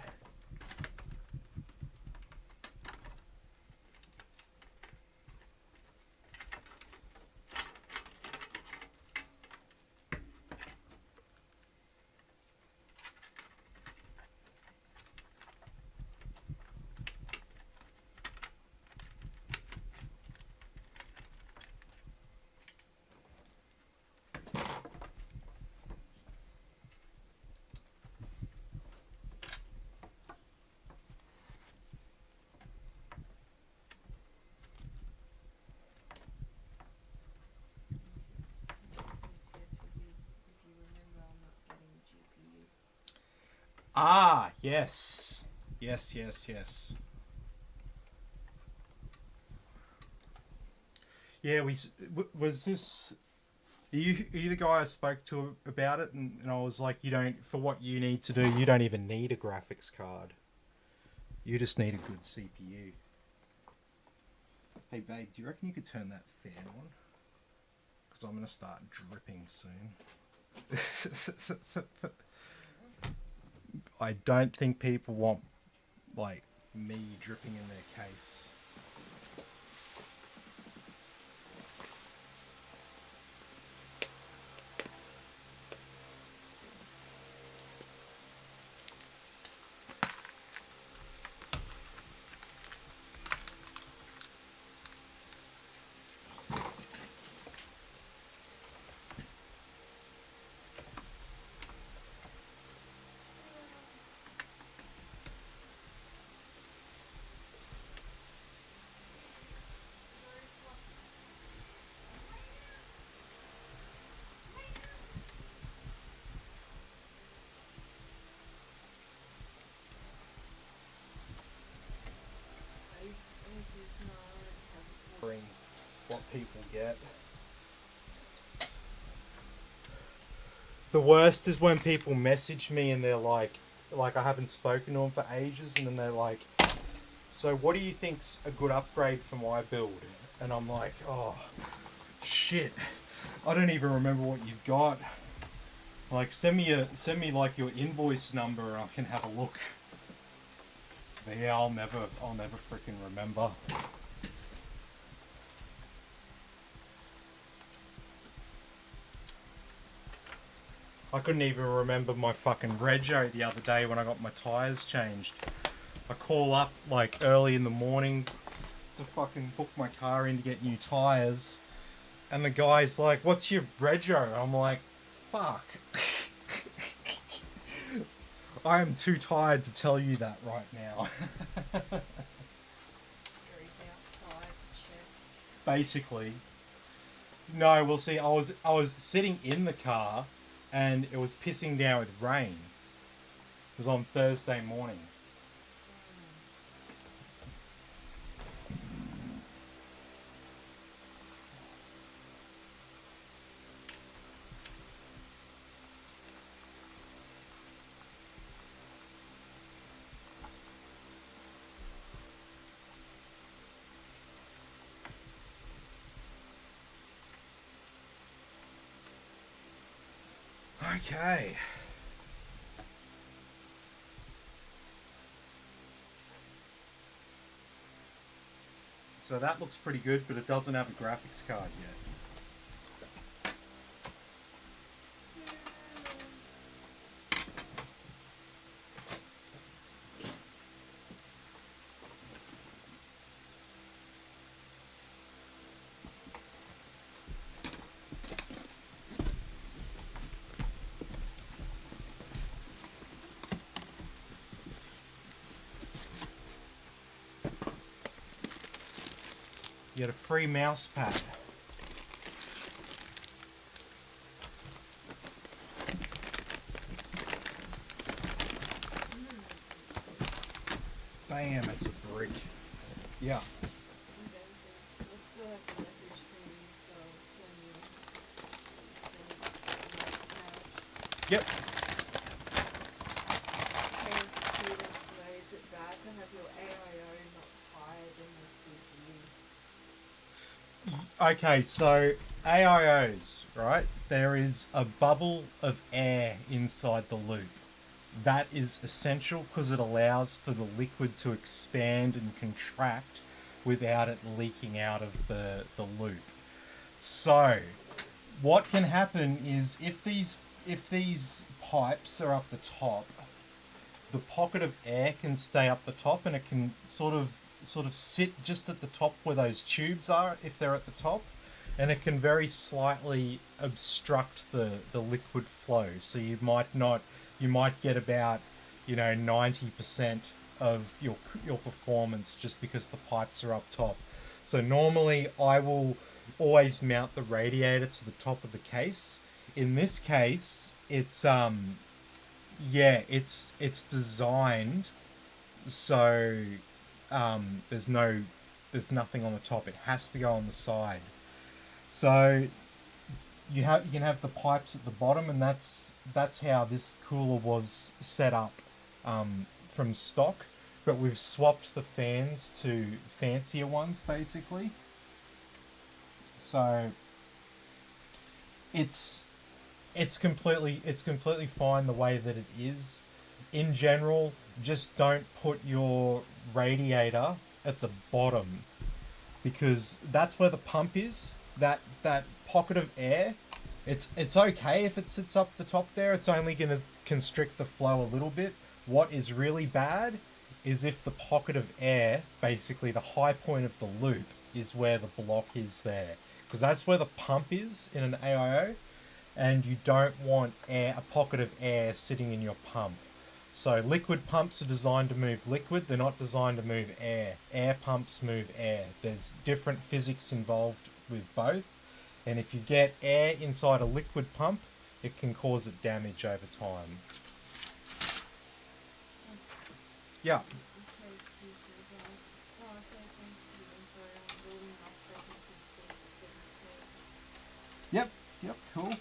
Ah, yes. Yes, yes, yes. Yeah, was this... Are you the guy I spoke to about it? And I was like, you don't... For what you need to do, you don't even need a graphics card. You just need a good CPU. Hey, babe, do you reckon you could turn that fan on? Because I'm going to start dripping soon. I don't think people want, like, me dripping in their case. What people get. The worst is when people message me and they're like I haven't spoken to them for ages, and then they're like, so what do you think's a good upgrade for my build? And I'm like, oh shit, I don't even remember what you've got. Like, send me like your invoice number and I can have a look. But yeah, I'll never freaking remember. I couldn't even remember my fucking rego the other day when I got my tyres changed. I call up like early in the morning to fucking book my car in to get new tyres, and the guy's like, what's your rego? I'm like, fuck. I am too tired to tell you that right now. Basically. No, we'll see. I was sitting in the car and it was pissing down with rain. It was on Thursday morning. Okay. So that looks pretty good, but it doesn't have a graphics card yet. You get a free mouse pad. Bam, it's a brick. Yeah. Okay, so we'll still have the message from you, so send Yep. Is it bad to have your AIO not higher than the CPU? Okay, so AIOs, right? There is a bubble of air inside the loop. That is essential because it allows for the liquid to expand and contract without it leaking out of the loop. So, what can happen is if these pipes are up the top, the pocket of air can stay up the top, and it can sort of sit just at the top where those tubes are if they're at the top, and it can very slightly obstruct the liquid flow. So you might get about 90% of your performance just because the pipes are up top. So normally I will always mount the radiator to the top of the case. In this case, it's it's designed so there's nothing on the top. It has to go on the side. So you can have the pipes at the bottom, and that's how this cooler was set up from stock. But we've swapped the fans to fancier ones, basically. So it's completely fine the way that it is. In general, just don't put your radiator at the bottom, because that's where the pump is. That pocket of air, it's okay if it sits up the top there. It's only going to constrict the flow a little bit. What is really bad is if the pocket of air, basically the high point of the loop, is where the block is there, because that's where the pump is in an AIO, and you don't want a pocket of air sitting in your pump. So liquid pumps are designed to move liquid, they're not designed to move air. Air pumps move air. There's different physics involved with both, and if you get air inside a liquid pump, it can cause it damage over time. Yeah. Yep, cool.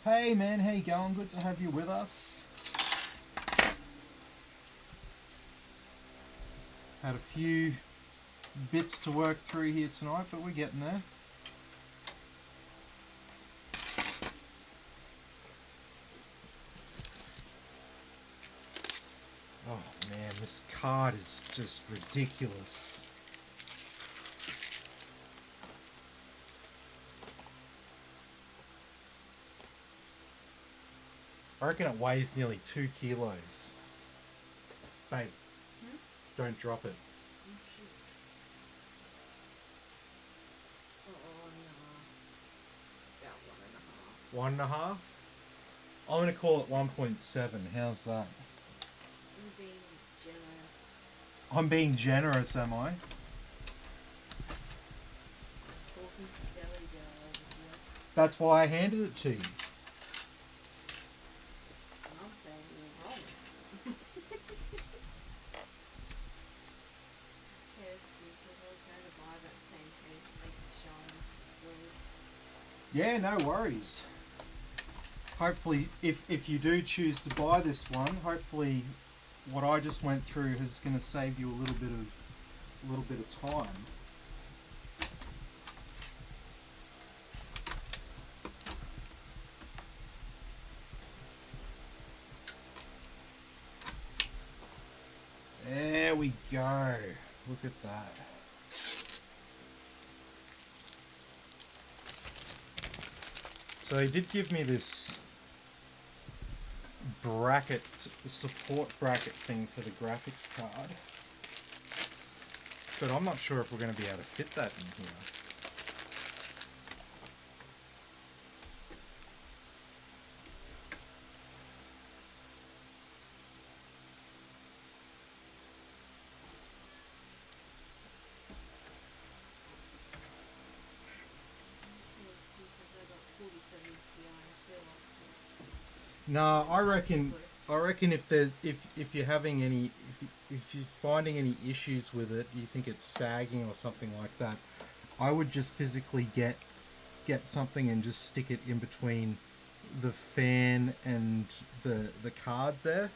Hey man, how you going? Good to have you with us. Had a few bits to work through here tonight, but we're getting there. Oh man, this card is just ridiculous. I reckon it weighs nearly 2 kilos. Babe, don't drop it. About 1.5. 1.5? I'm going to call it 1.7. How's that? I'm being generous. I'm being generous, am I? Talking to Deli Girl over here. That's why I handed it to you. I'm saying you're wrong. Okay, excuses. I was going to buy that same case. Thanks for showing us. It's brilliant. Yeah, no worries. Hopefully, if you do choose to buy this one, hopefully what I just went through is going to save you a little bit of time. There we go. Look at that. So they did give me this bracket, support bracket thing for the graphics card. but I'm not sure if we're going to be able to fit that in here. No, I reckon if you're having any if you're finding any issues with it, you think it's sagging or something like that, I would just physically get something and just stick it in between the fan and the card there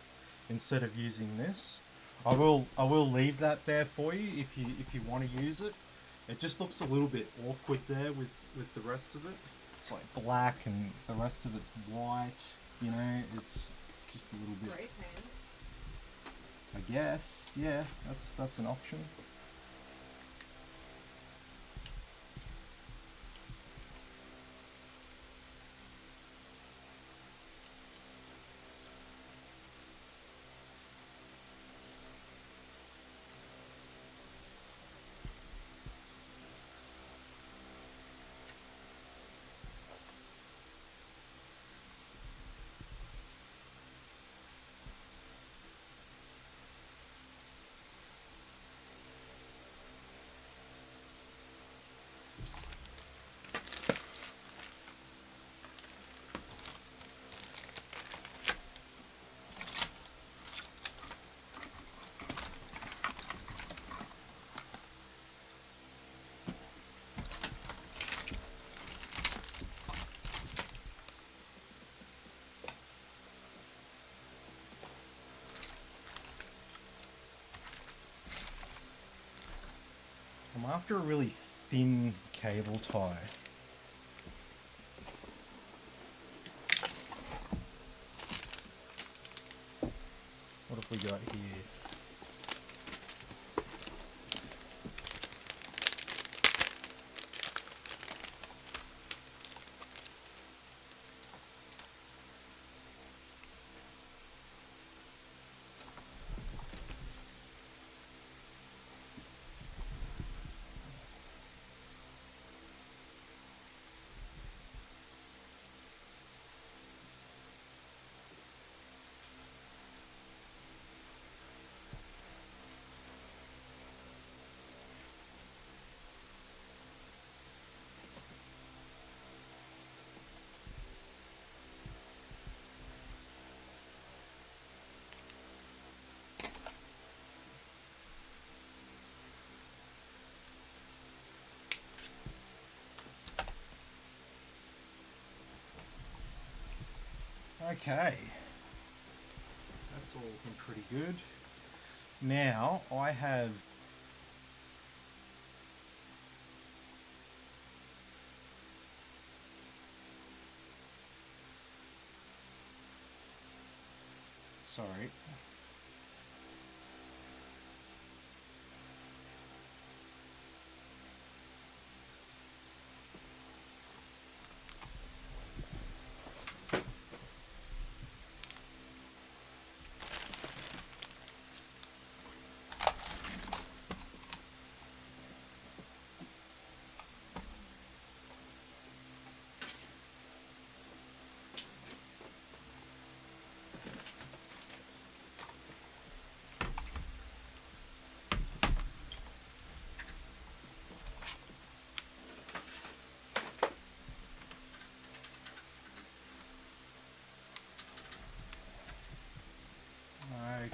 instead of using this. I will leave that there for you if you want to use it. It just looks a little bit awkward there with the rest of it. It's like black and the rest of it's white. You know, it's just a little Spray paint. I guess, yeah, that's an option. I'm after a really thin cable tie. What have we got here? Okay, that's all looking pretty good. Now I have sorry.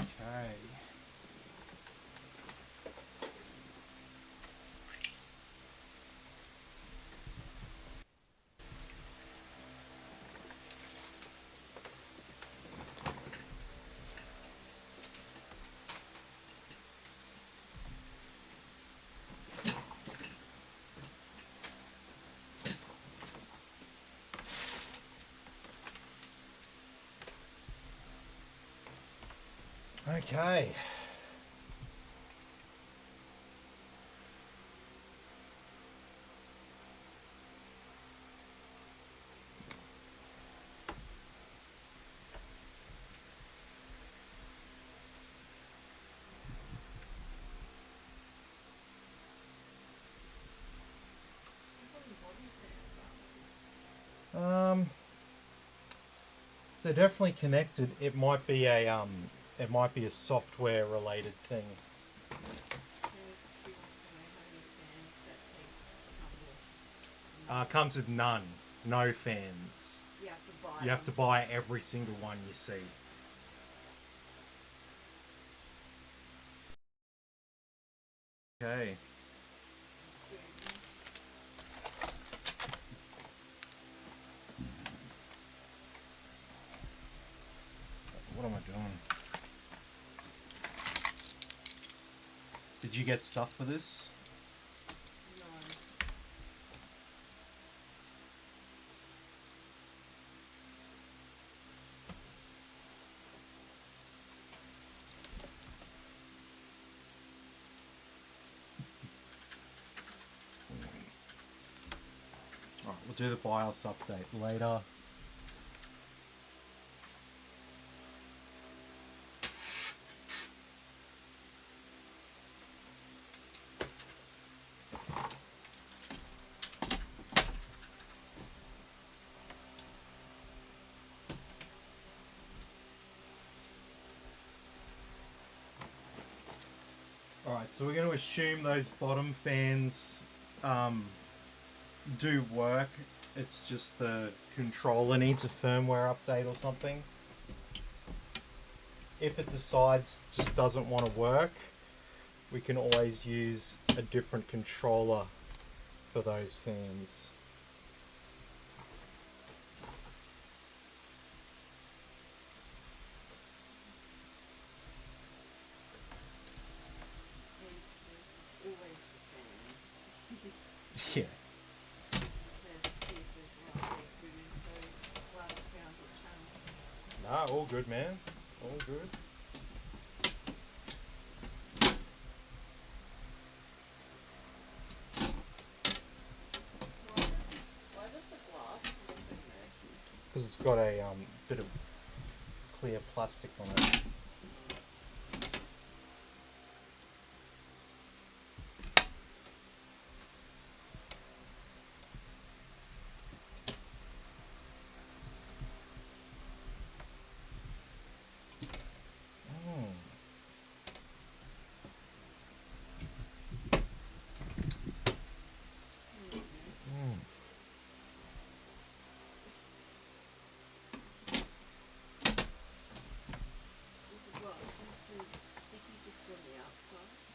Okay. Okay. Um, they're definitely connected. It might be a software related thing. He wants to know how many fan set case come with. Comes with none, no fans. You have to buy You have to them. buy every single one you see. Okay. What am I doing? Did you get stuff for this? No. Alright, we'll do the BIOS update later. Alright, so we're going to assume those bottom fans do work. It's just the controller needs a firmware update or something. If it decides just doesn't want to work, we can always use a different controller for those fans. It's always the fans. Yeah. There's pieces like good info. Glad I found your channel. Nah, all good, man. All good. Why does the glass look so murky? Because it's got a bit of clear plastic on it.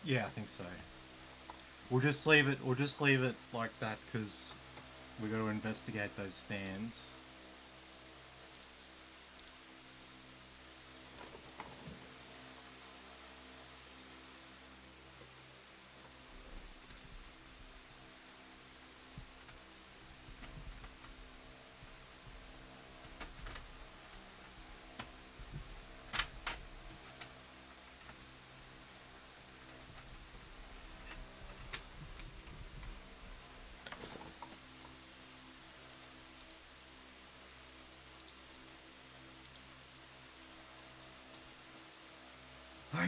Yeah, I think so. We'll just leave it. We'll just leave it like that because we've got to investigate those fans.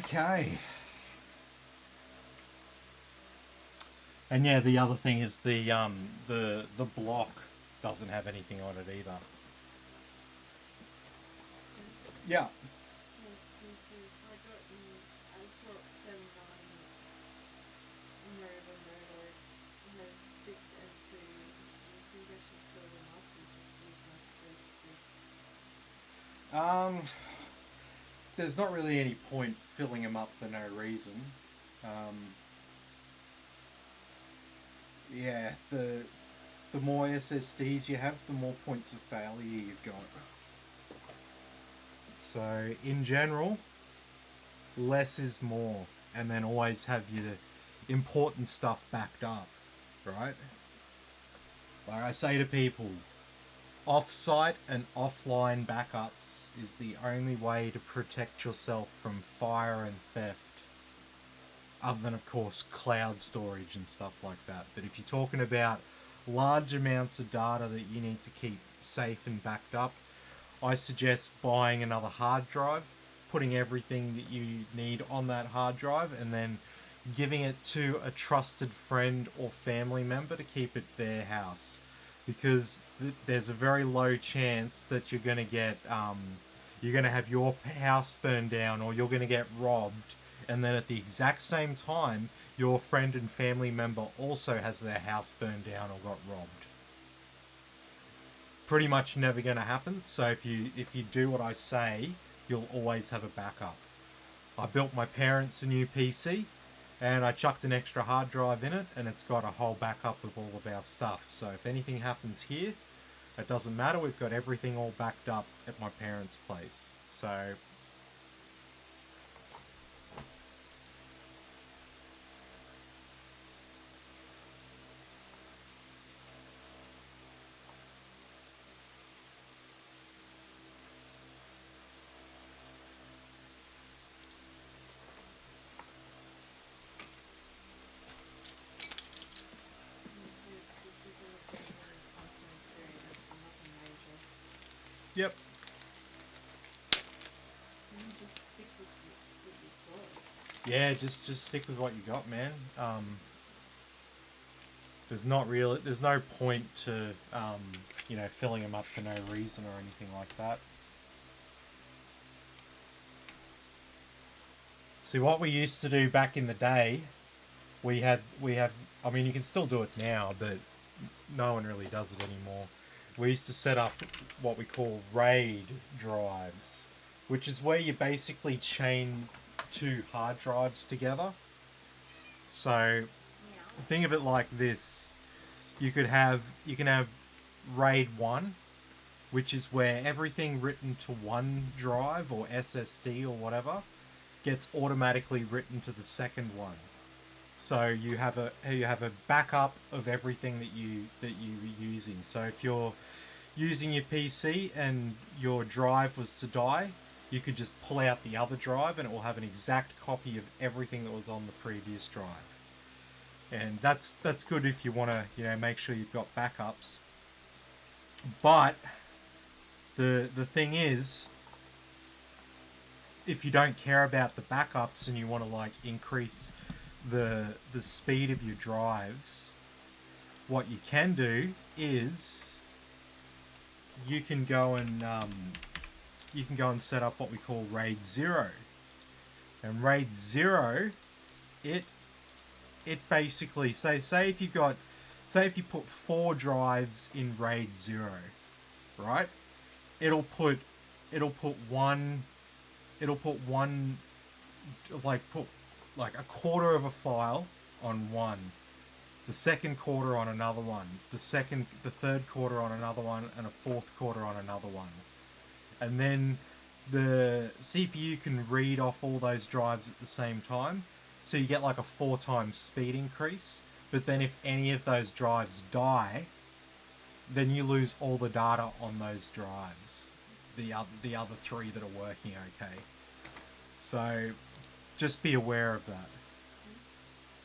Okay. And yeah, the other thing is the block doesn't have anything on it either. Yeah. I got ASRock 79 American Railroad and there's 6 and 2. Do you think I should fill them up or just leave my first 6? There's not really any point filling them up for no reason. Yeah, the more SSDs you have, the more points of failure you've got. So in general, less is more, and then always have your important stuff backed up, right? Like I say to people, off-site and offline backups is the only way to protect yourself from fire and theft. Other than, of course, cloud storage and stuff like that. But if you're talking about large amounts of data that you need to keep safe and backed up, I suggest buying another hard drive, putting everything that you need on that hard drive, and then giving it to a trusted friend or family member to keep at their house. because there's a very low chance that you're going to get you're going to have your house burned down, or you're going to get robbed, and then at the exact same time your friend and family member also has their house burned down or got robbed. Pretty much never going to happen. So if you do what I say, you'll always have a backup. I built my parents a new PC, and I chucked an extra hard drive in it, and it's got a whole backup of all of our stuff. So if anything happens here, it doesn't matter. We've got everything all backed up at my parents' place. So This is a very content creator, so nothing major. yep. You just stick with your flow. Yeah, just stick with what you got, man. There's no point to filling them up for no reason or anything like that. See, what we used to do back in the day, we have, I mean, you can still do it now, but no one really does it anymore. We used to set up what we call RAID drives, which is where you basically chain two hard drives together. So think of it like this. You can have RAID 1, which is where everything written to one drive or SSD or whatever gets automatically written to the second one. So you have a backup of everything that you're using. So if you're using your PC and your drive was to die, you could just pull out the other drive and it will have an exact copy of everything that was on the previous drive. And that's good if you want to make sure you've got backups. But the thing is, if you don't care about the backups and you want to increase the speed of your drives, what you can do is you can go and set up what we call RAID 0. And RAID 0, it basically say if you put 4 drives in RAID 0, right? It'll put one like a quarter of a file on one, the second quarter on another one, the third quarter on another one, and a fourth quarter on another one. And then the CPU can read off all those drives at the same time, so you get like a 4 times speed increase. But then if any of those drives die, then you lose all the data on those drives, the other 3 that are working okay. So just be aware of that.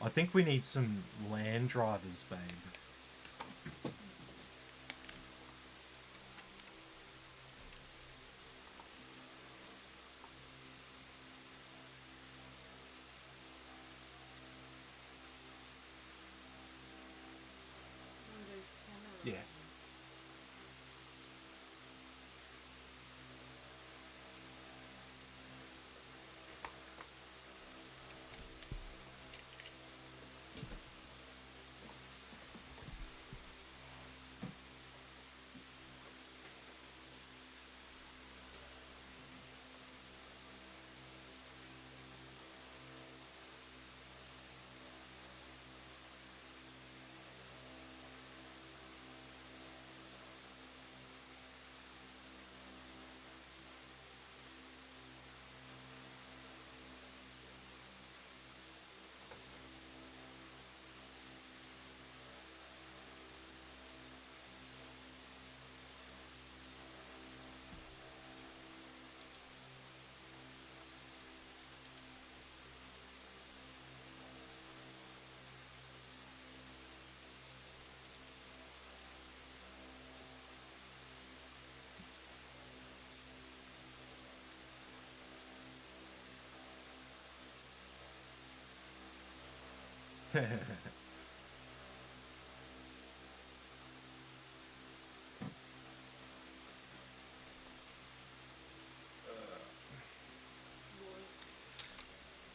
I think we need some LAN drivers, babe. Windows 10 or Yeah.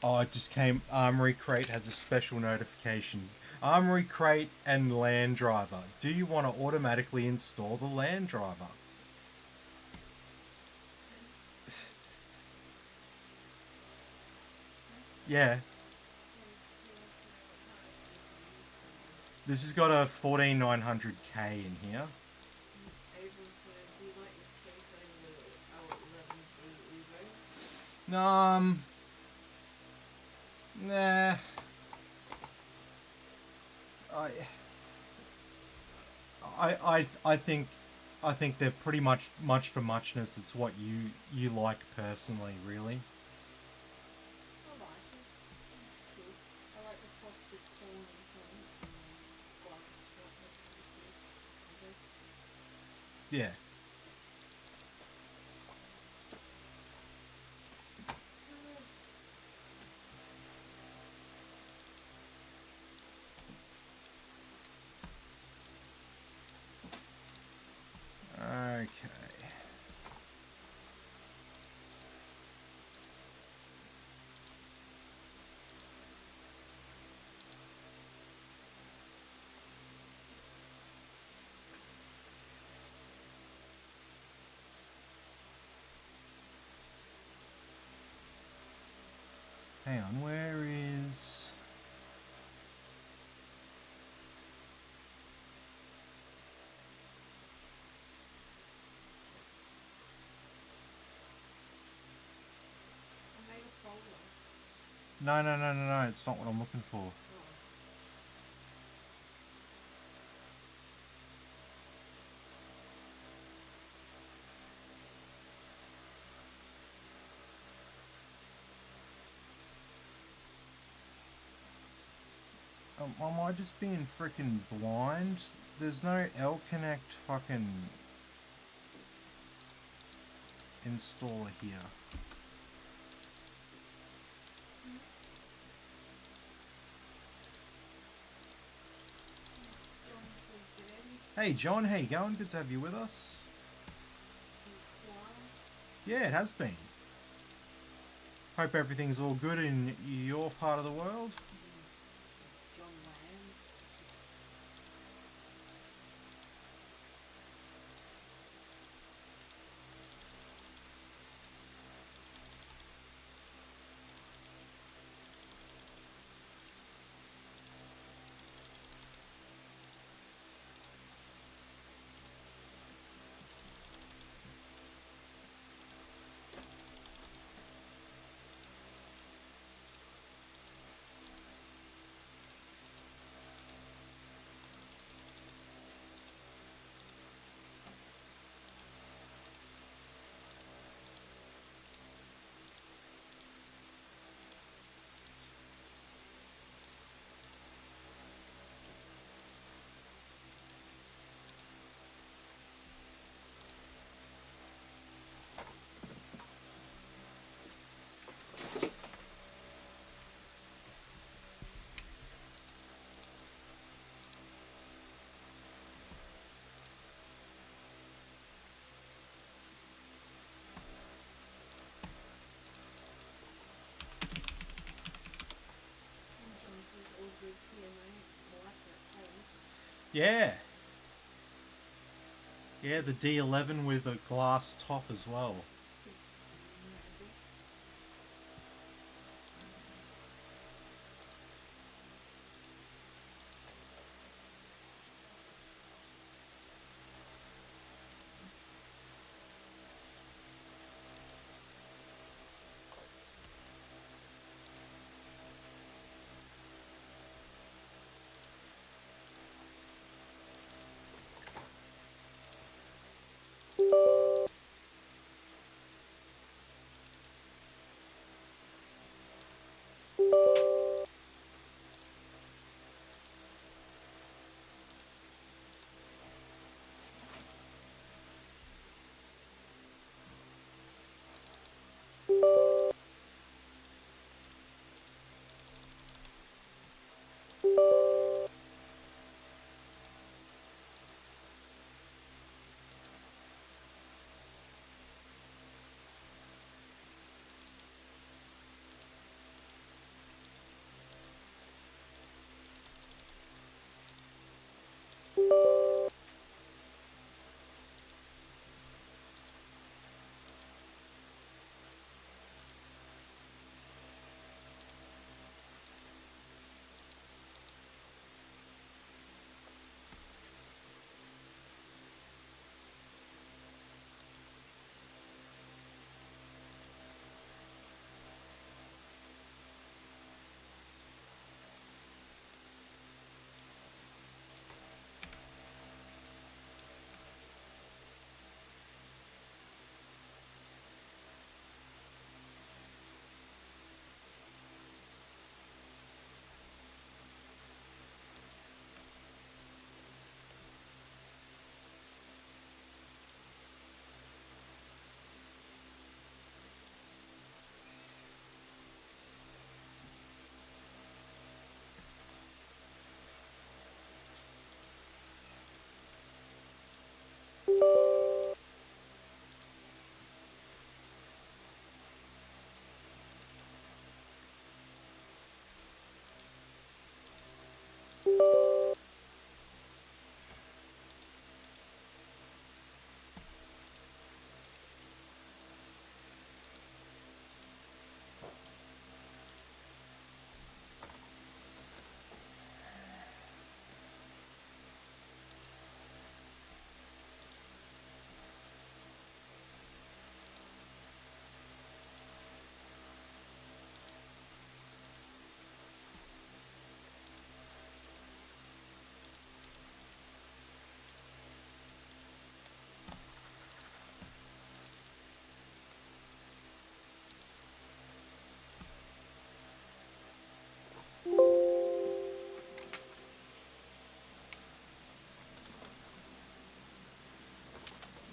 Oh, it just came. Armory Crate has a special notification. Armory Crate and LAN driver. Do you want to automatically install the LAN driver? Yeah. This has got a 14900K in here. Do you like this case over our 11V Evo? Nah. I think they're pretty much for muchness. It's what you like personally, really. I like it. It's cool. I like the frosted corners and glass strap. That's pretty cool, I guess. Yeah. Okay. Hang on, where is... I made a folder. No, it's not what I'm looking for. Am I just being freaking blind? There's no L-Connect fucking installer here. John says get in. Hey John, how you going? Good to have you with us. Wow. Yeah, it has been. Hope everything's all good in your part of the world. John Land. John says all good PMA. I like that case. Yeah. Yeah, the D011 with a glass top as well. It's pretty snazzy.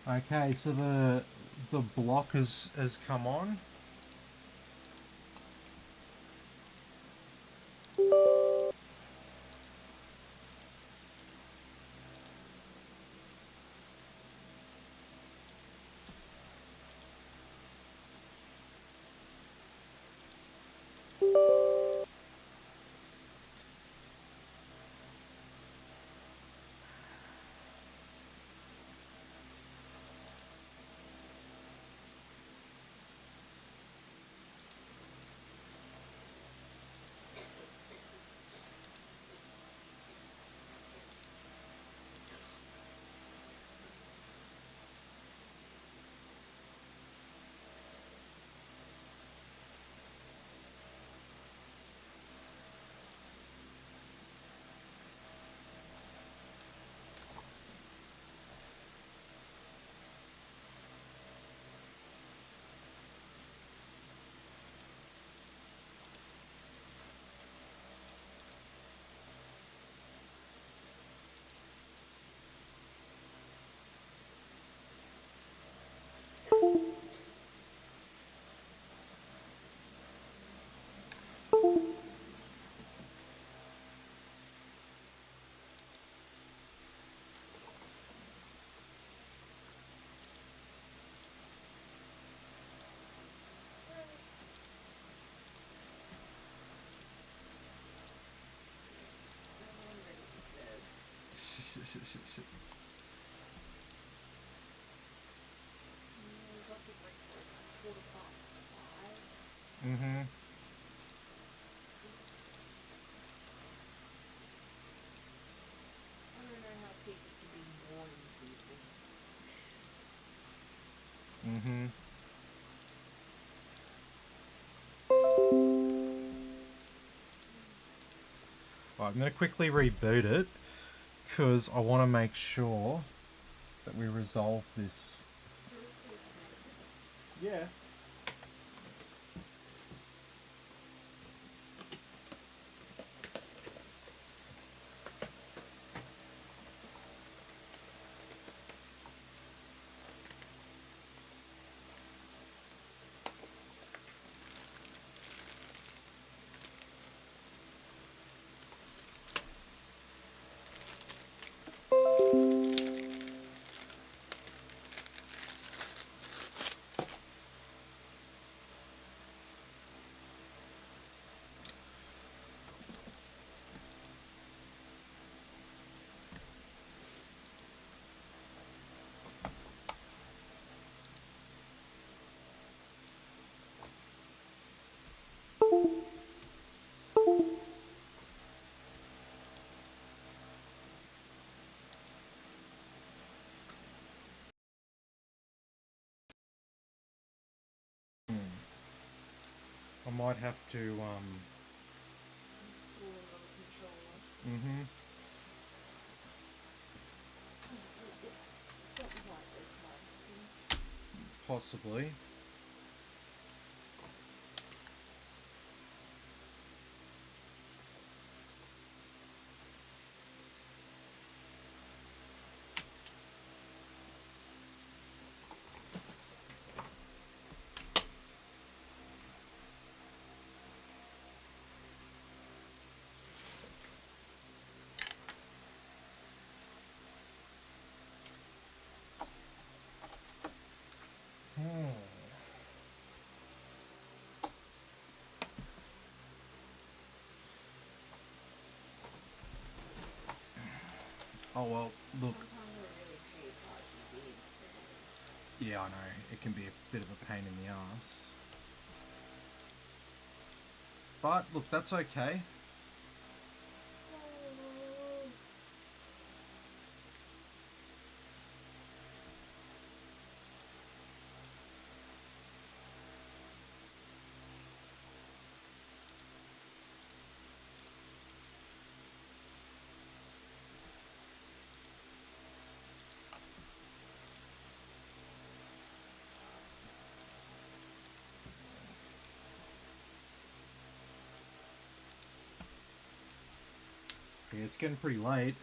Okay, so the block has come on. I'm ready for bed. I was up at like 5:15. Mm-hmm. I don't know how people can be morning people. Mm-hmm. Right, I'm going to quickly reboot it because I want to make sure that we resolve this. So it's all connected. Yeah. I might have to Install another controller. mm-hmm. Something like this might happen. Possibly. Oh well, look. Sometimes I really hate RGB fans. Yeah, I know. It can be a bit of a pain in the ass. But look, that's okay. Oh. Yeah, it's getting pretty late.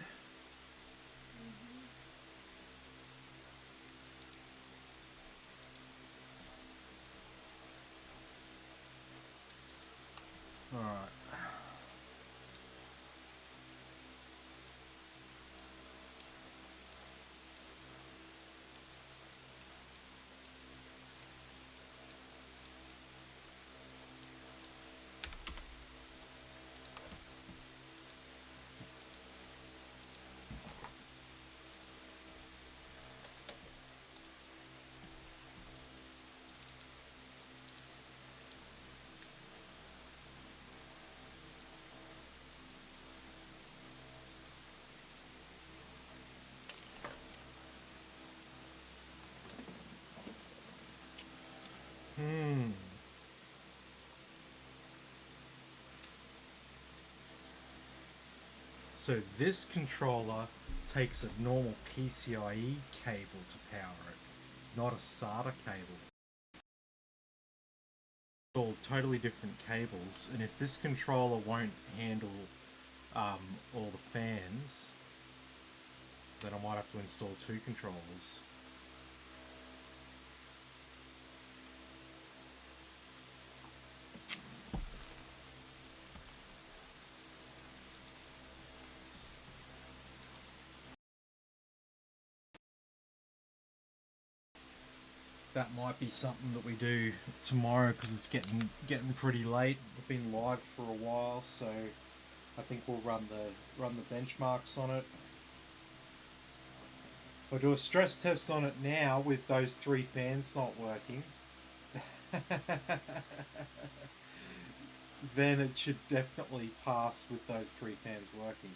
So this controller takes a normal PCIe cable to power it, not a SATA cable. All totally different cables, and if this controller won't handle all the fans, then I might have to install two controllers. That might be something that we do tomorrow because it's getting pretty late. We've been live for a while, so I think we'll run the benchmarks on it. We'll do a stress test on it now with those three fans not working. Then it should definitely pass with those three fans working.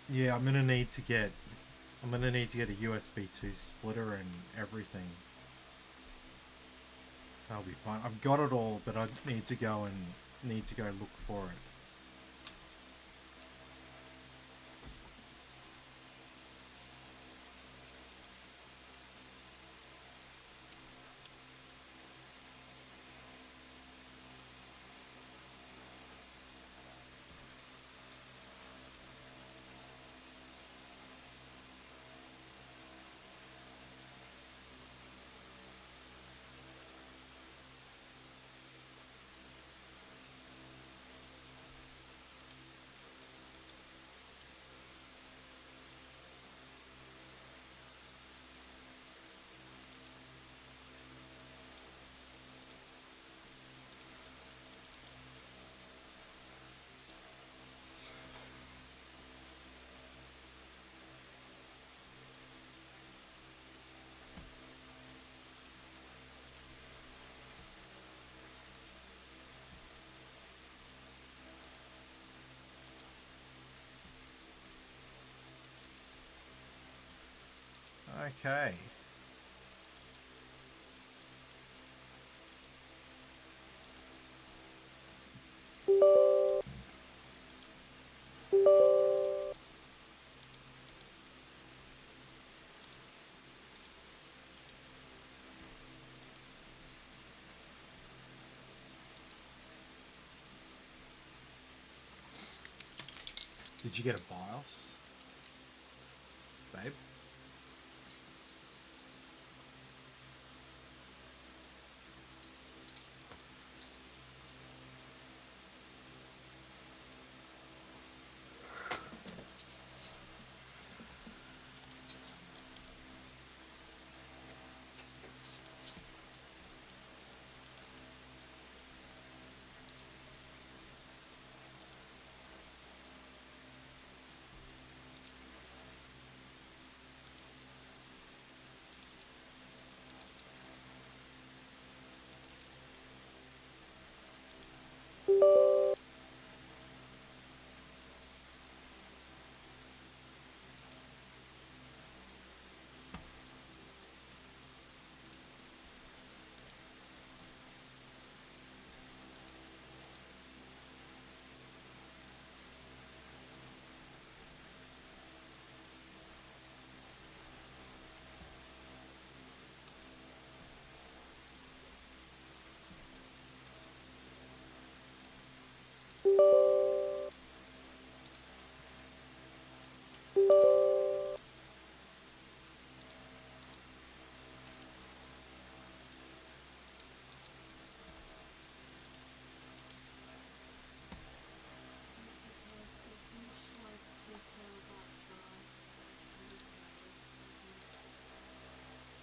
Yeah, I'm gonna need to get a USB 2 splitter and everything. That'll be fun. I've got it all, but I need to go look for it. Okay. Did you get a BIOS, babe?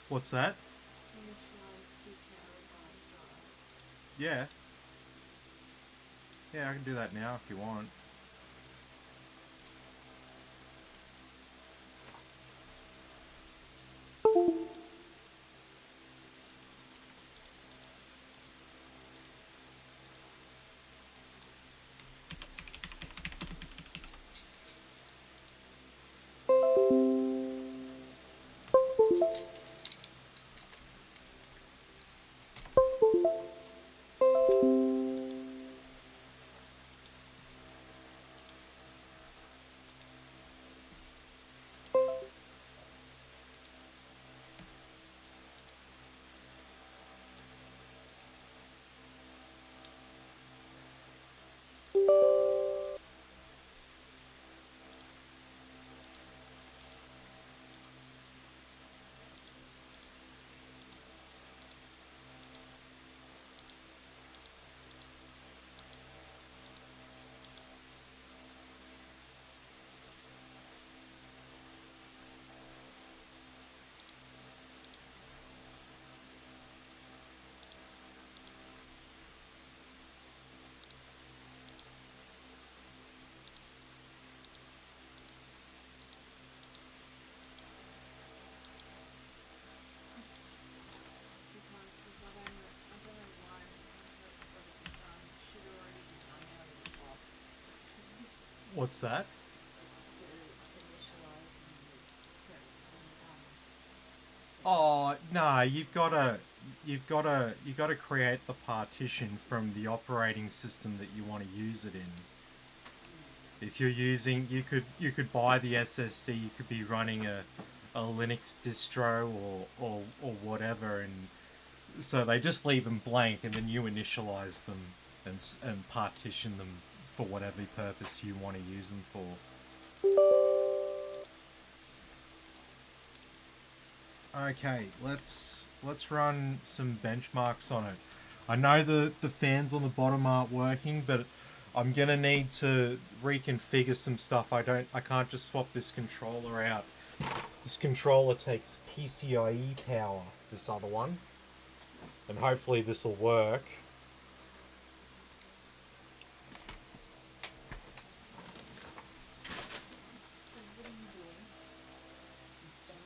What's that? Yeah. Yeah, I can do that now if you want. What's that? The initialize and Oh no, you've gotta create the partition from the operating system that you want to use it in. If you're using, you could buy the SSD. You could be running a Linux distro or whatever, and so they just leave them blank, and then you initialize them and partition them for whatever purpose you want to use them for. Okay, let's run some benchmarks on it. I know the fans on the bottom aren't working, but I'm gonna need to reconfigure some stuff. I can't just swap this controller out. This controller takes PCIe power, this other one, and hopefully this will work. what are you doing? Donkey?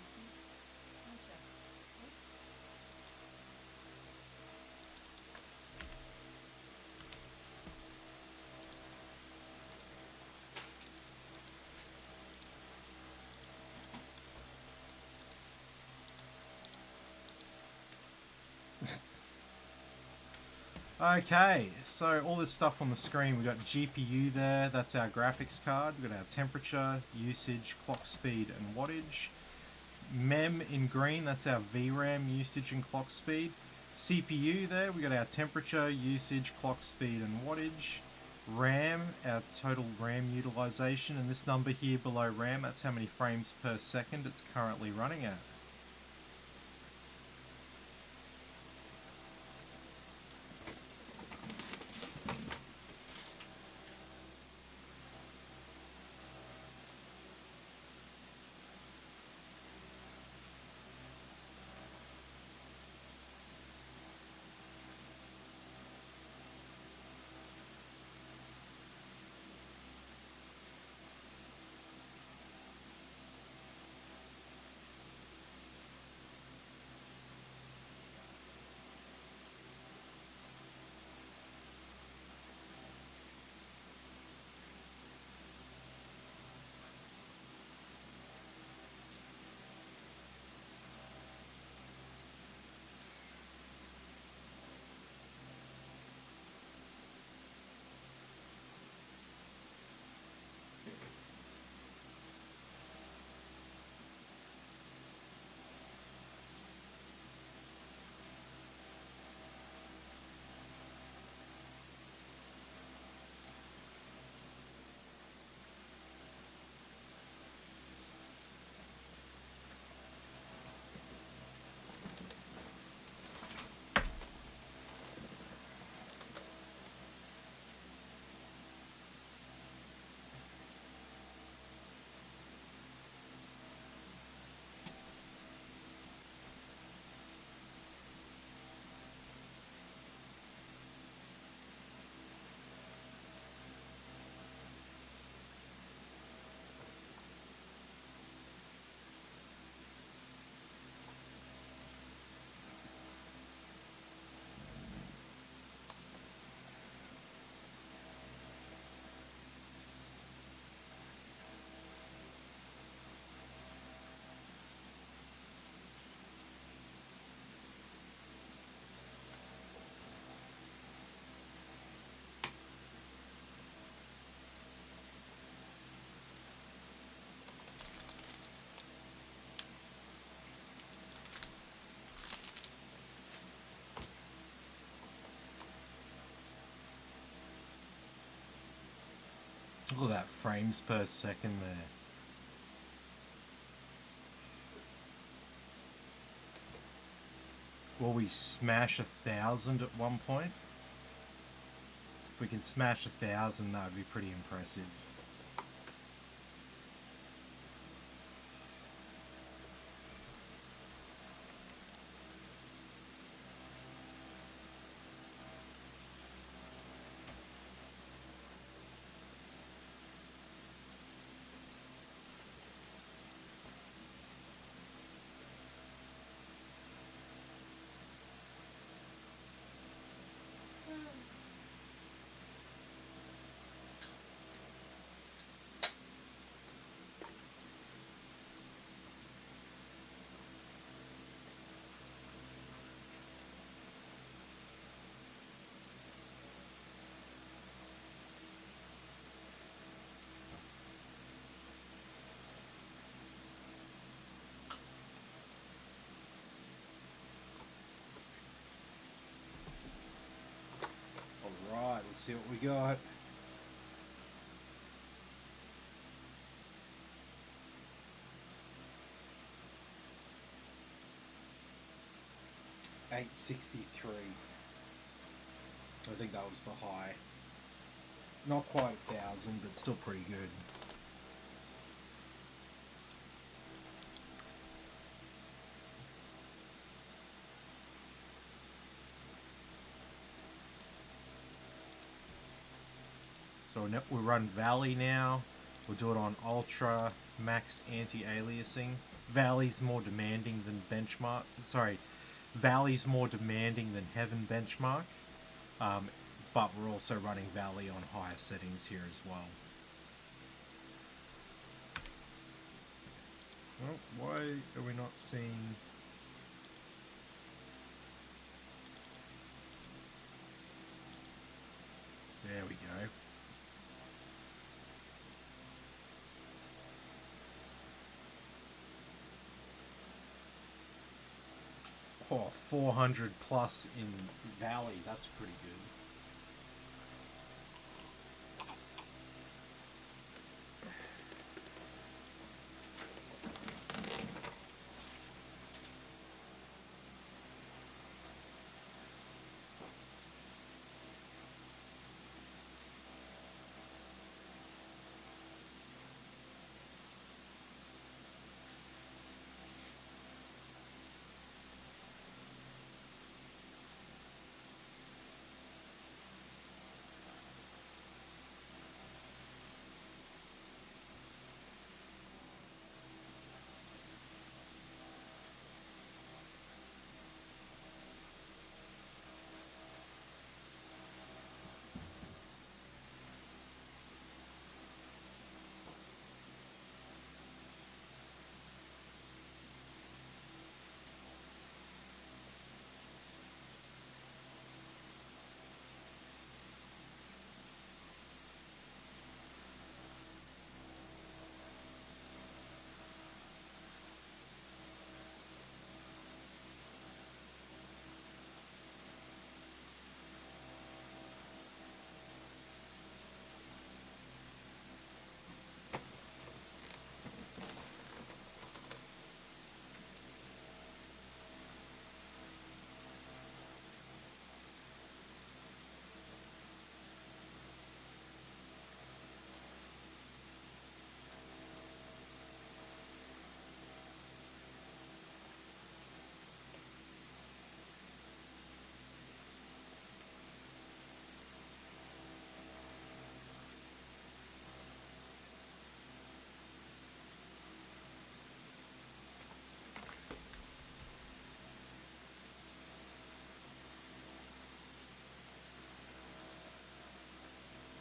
Gotcha. Okay, so all this stuff on the screen, we've got GPU there, that's our graphics card, we've got our temperature, usage, clock speed and wattage. MEM in green, that's our VRAM usage and clock speed. CPU there, we got our temperature, usage, clock speed and wattage. RAM, our total RAM utilization, and this number here below RAM, that's how many frames per second it's currently running at. Look at that frames per second there. Will we smash 1,000 at one point? If we can smash 1,000, that would be pretty impressive. Let's see what we got. $863. I think that was the high. Not quite 1,000, but still pretty good. So we run Valley now. We'll do it on Ultra, Max Anti-Aliasing. Valley's more demanding than Benchmark. Sorry, Valley's more demanding than Heaven Benchmark. But we're also running Valley on higher settings here as well. Well, why are we not seeing... There we go. Oh, 400 plus in Valley, that's pretty good.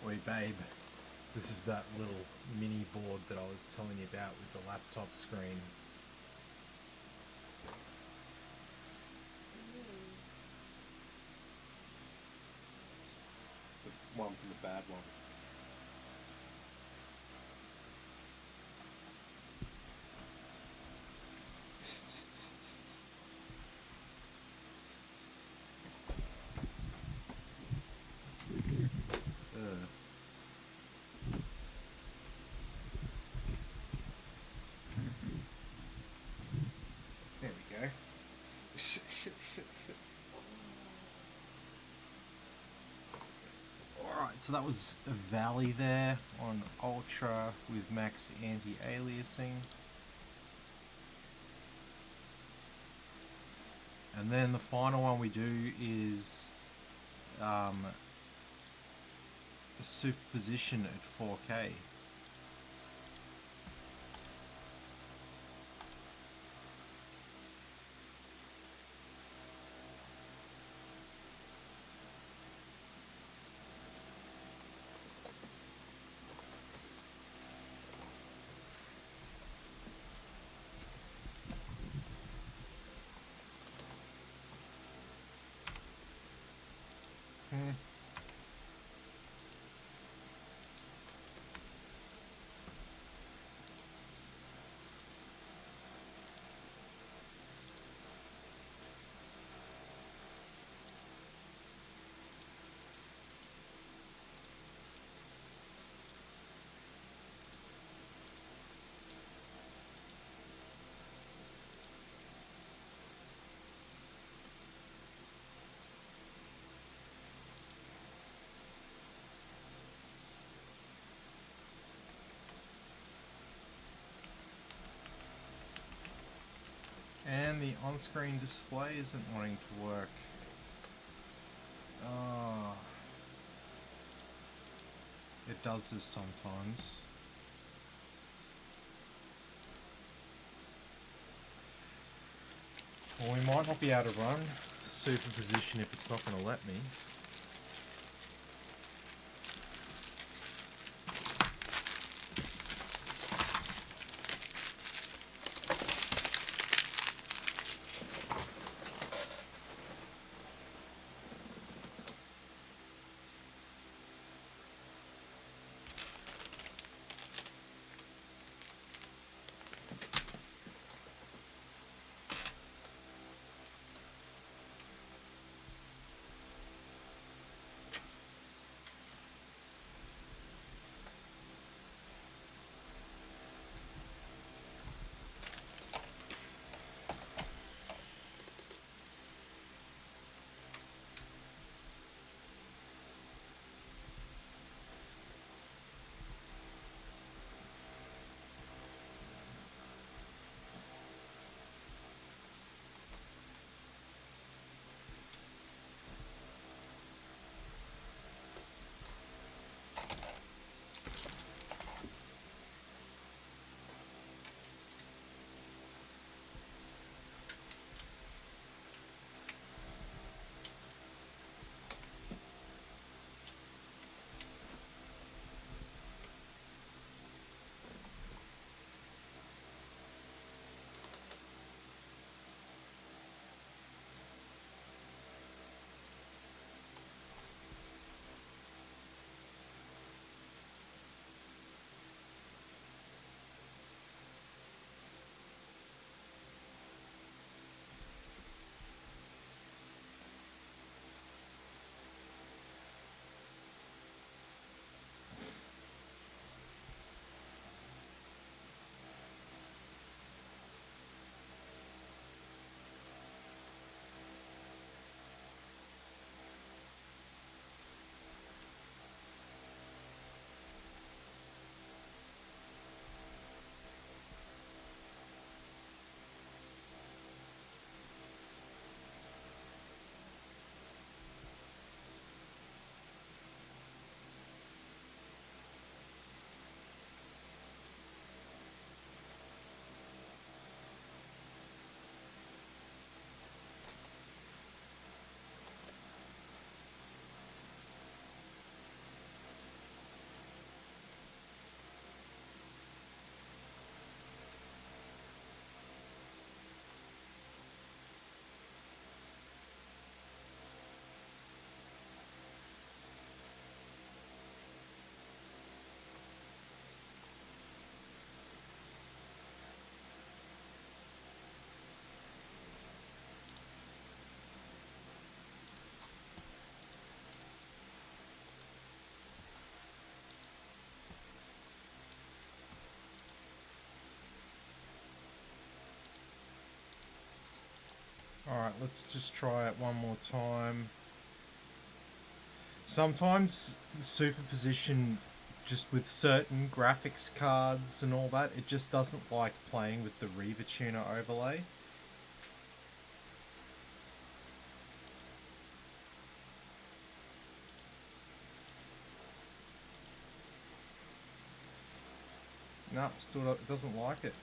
Wait, babe, this is that little mini board that I was telling you about with the laptop screen. It's the one from the bad one. There we go. Alright, so that was a Valley there on Ultra with Max Anti-Aliasing. And then the final one we do is superposition at 4K. the on-screen display isn't wanting to work. Oh. It does this sometimes. Well, we might not be able to run superposition if it's not going to let me. Alright, let's just try it one more time. Sometimes the superposition, just with certain graphics cards and all that, it just doesn't like playing with the Reaver Tuner overlay. Nope, still it doesn't like it.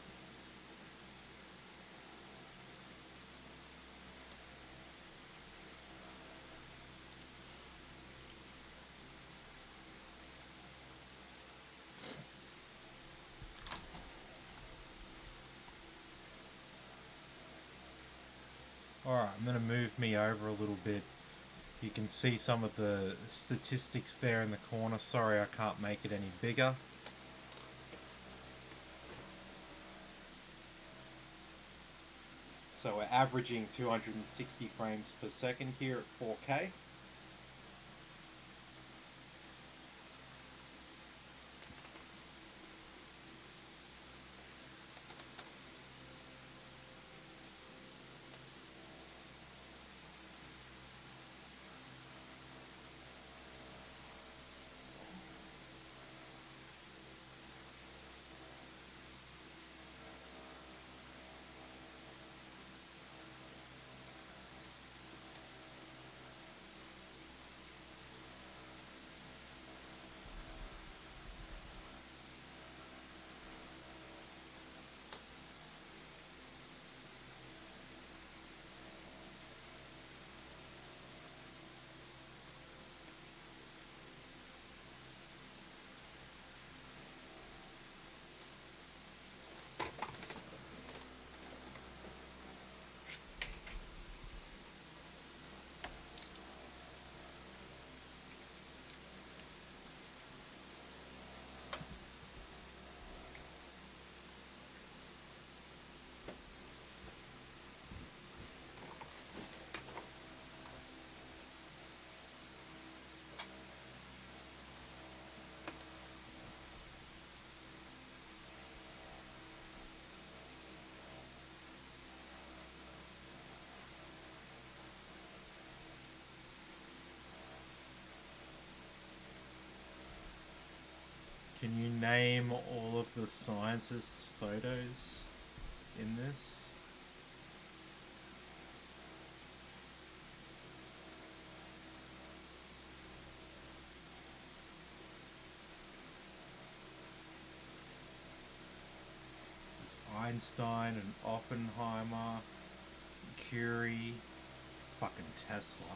Alright, I'm going to move me over a little bit. You can see some of the statistics there in the corner. Sorry, I can't make it any bigger. So we're averaging 260 frames per second here at 4K. Can you name all of the scientists' photos in this? There's Einstein and Oppenheimer, Curie, fucking Tesla.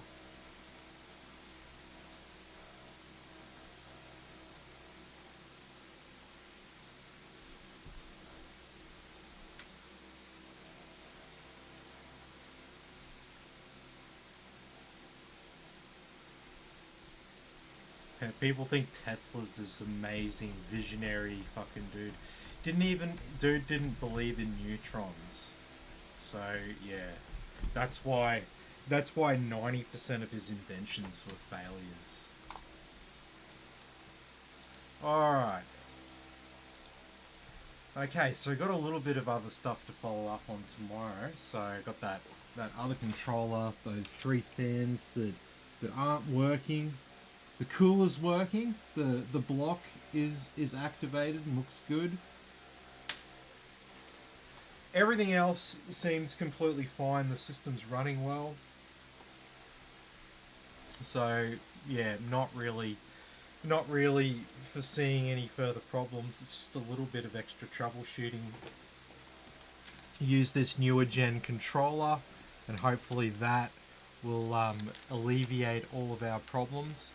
Yeah, people think Tesla's this amazing visionary fucking dude. Didn't believe in neutrons. So yeah, that's why 90% of his inventions were failures. All right. Okay, so I got a little bit of other stuff to follow up on tomorrow. So I got that other controller, those 3 fans that aren't working. The cooler's working. The block is activated and looks good. Everything else seems completely fine. The system's running well. So yeah, not really foreseeing any further problems. It's just a little bit of extra troubleshooting. Use this newer gen controller, and hopefully that will alleviate all of our problems.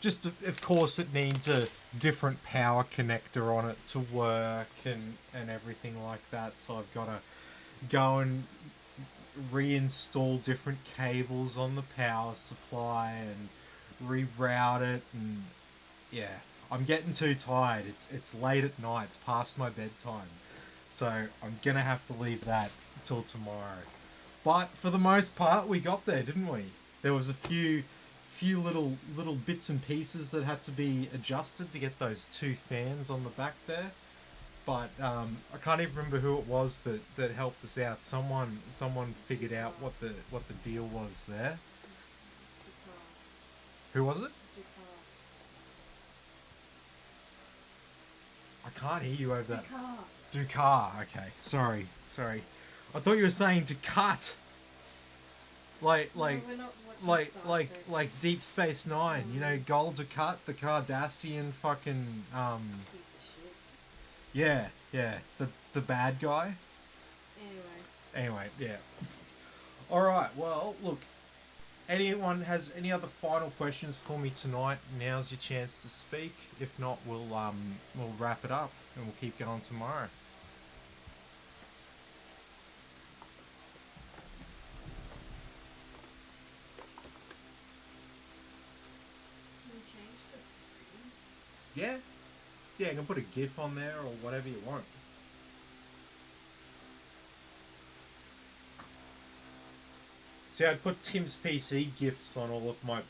Just of course it needs a different power connector on it to work and everything like that, so I've got to go and reinstall different cables on the power supply and reroute it, and yeah, I'm getting too tired. It's late at night, it's past my bedtime, so I'm gonna have to leave that till tomorrow. But for the most part we got there, didn't we? There was a few little bits and pieces that had to be adjusted to get those 2 fans on the back there, but I can't even remember who it was that helped us out. Someone figured out what the deal was there. Who was it? I can't hear you over that. Ducar. Okay, sorry. I thought you were saying to cut. Like Deep Space Nine, you know, Gul Dukat, the Cardassian fucking yeah, the bad guy. Anyway, yeah. All right. Well, look. Anyone has any other final questions for me tonight? Now's your chance to speak. If not, we'll wrap it up and we'll keep going tomorrow. Yeah, you can put a GIF on there or whatever you want. See, I'd put Tim's PC GIFs on all of my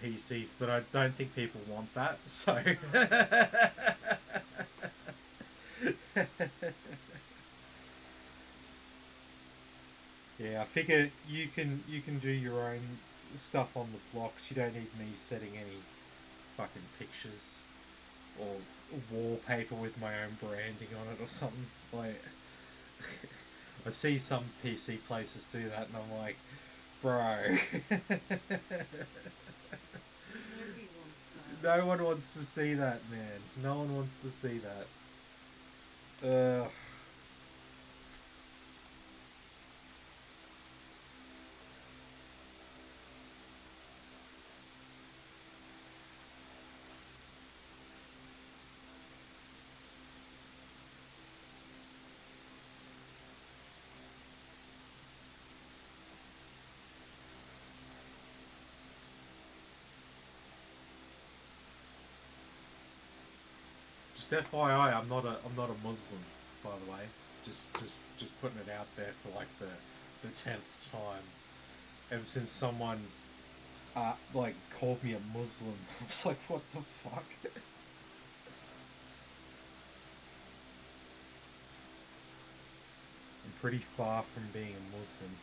PCs, but I don't think people want that. So yeah, I figure you can do your own stuff on the blocks. You don't need me setting any fucking pictures or wallpaper with my own branding on it or something. Like, I see some PC places do that, and I'm like, bro. No one wants to see that, man. No one wants to see that. Just FYI, I'm not a Muslim, by the way. Just putting it out there for like the 10th time. Ever since someone like called me a Muslim, I was like, what the fuck? I'm pretty far from being a Muslim.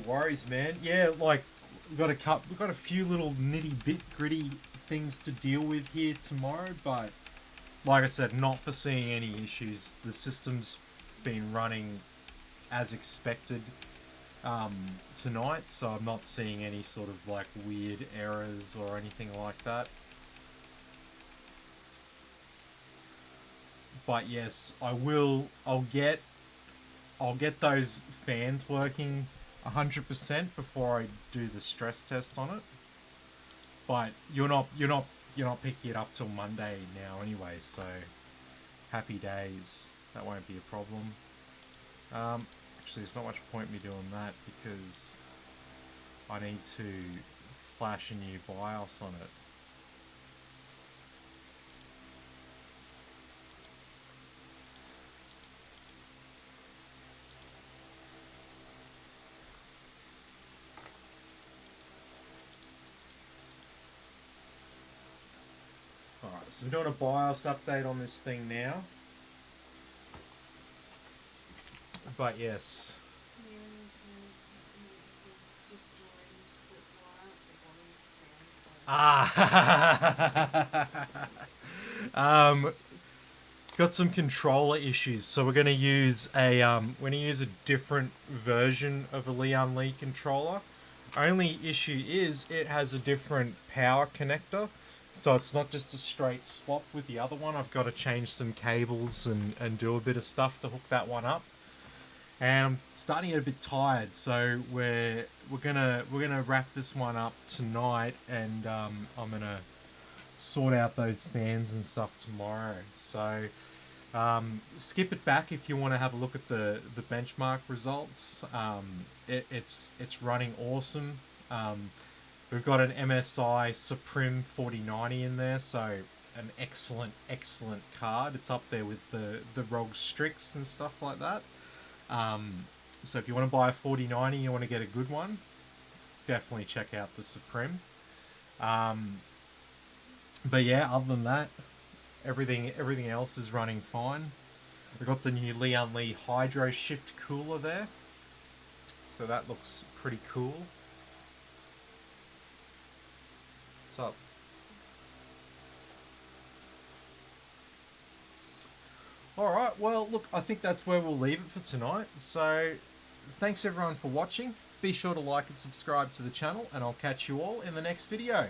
worries, man. Yeah, like we've got a few little gritty things to deal with here tomorrow, but like I said, not foreseeing any issues. The system's been running as expected tonight, so I'm not seeing any sort of like weird errors or anything like that. But yes, I'll get those fans working 100% before I do the stress test on it. But you're not picking it up till Monday now anyway, so happy days. That won't be a problem. Actually, there's not much point me doing that because I need to flash a new BIOS on it. Alright, so I'm doing a BIOS update on this thing now. But yes. Got some controller issues, so we're gonna use a different version of a Lian Li controller. Only issue is it has a different power connector, so it's not just a straight swap with the other one. I've got to change some cables and do a bit of stuff to hook that one up. And I'm starting to get a bit tired, so we're gonna wrap this one up tonight, and I'm gonna sort out those fans and stuff tomorrow. So skip it back if you want to have a look at the benchmark results. It's running awesome. We've got an MSI Suprim 4090 in there, so an excellent card. It's up there with the ROG Strix and stuff like that. So if you want to buy a 4090, you want to get a good one, definitely check out the Suprim. But yeah, other than that, everything else is running fine. We've got the new Lian Li hydroshift cooler there, so that looks pretty cool. What's up? Alright, well, look, I think that's where we'll leave it for tonight. So, thanks everyone for watching. Be sure to like and subscribe to the channel, and I'll catch you all in the next video.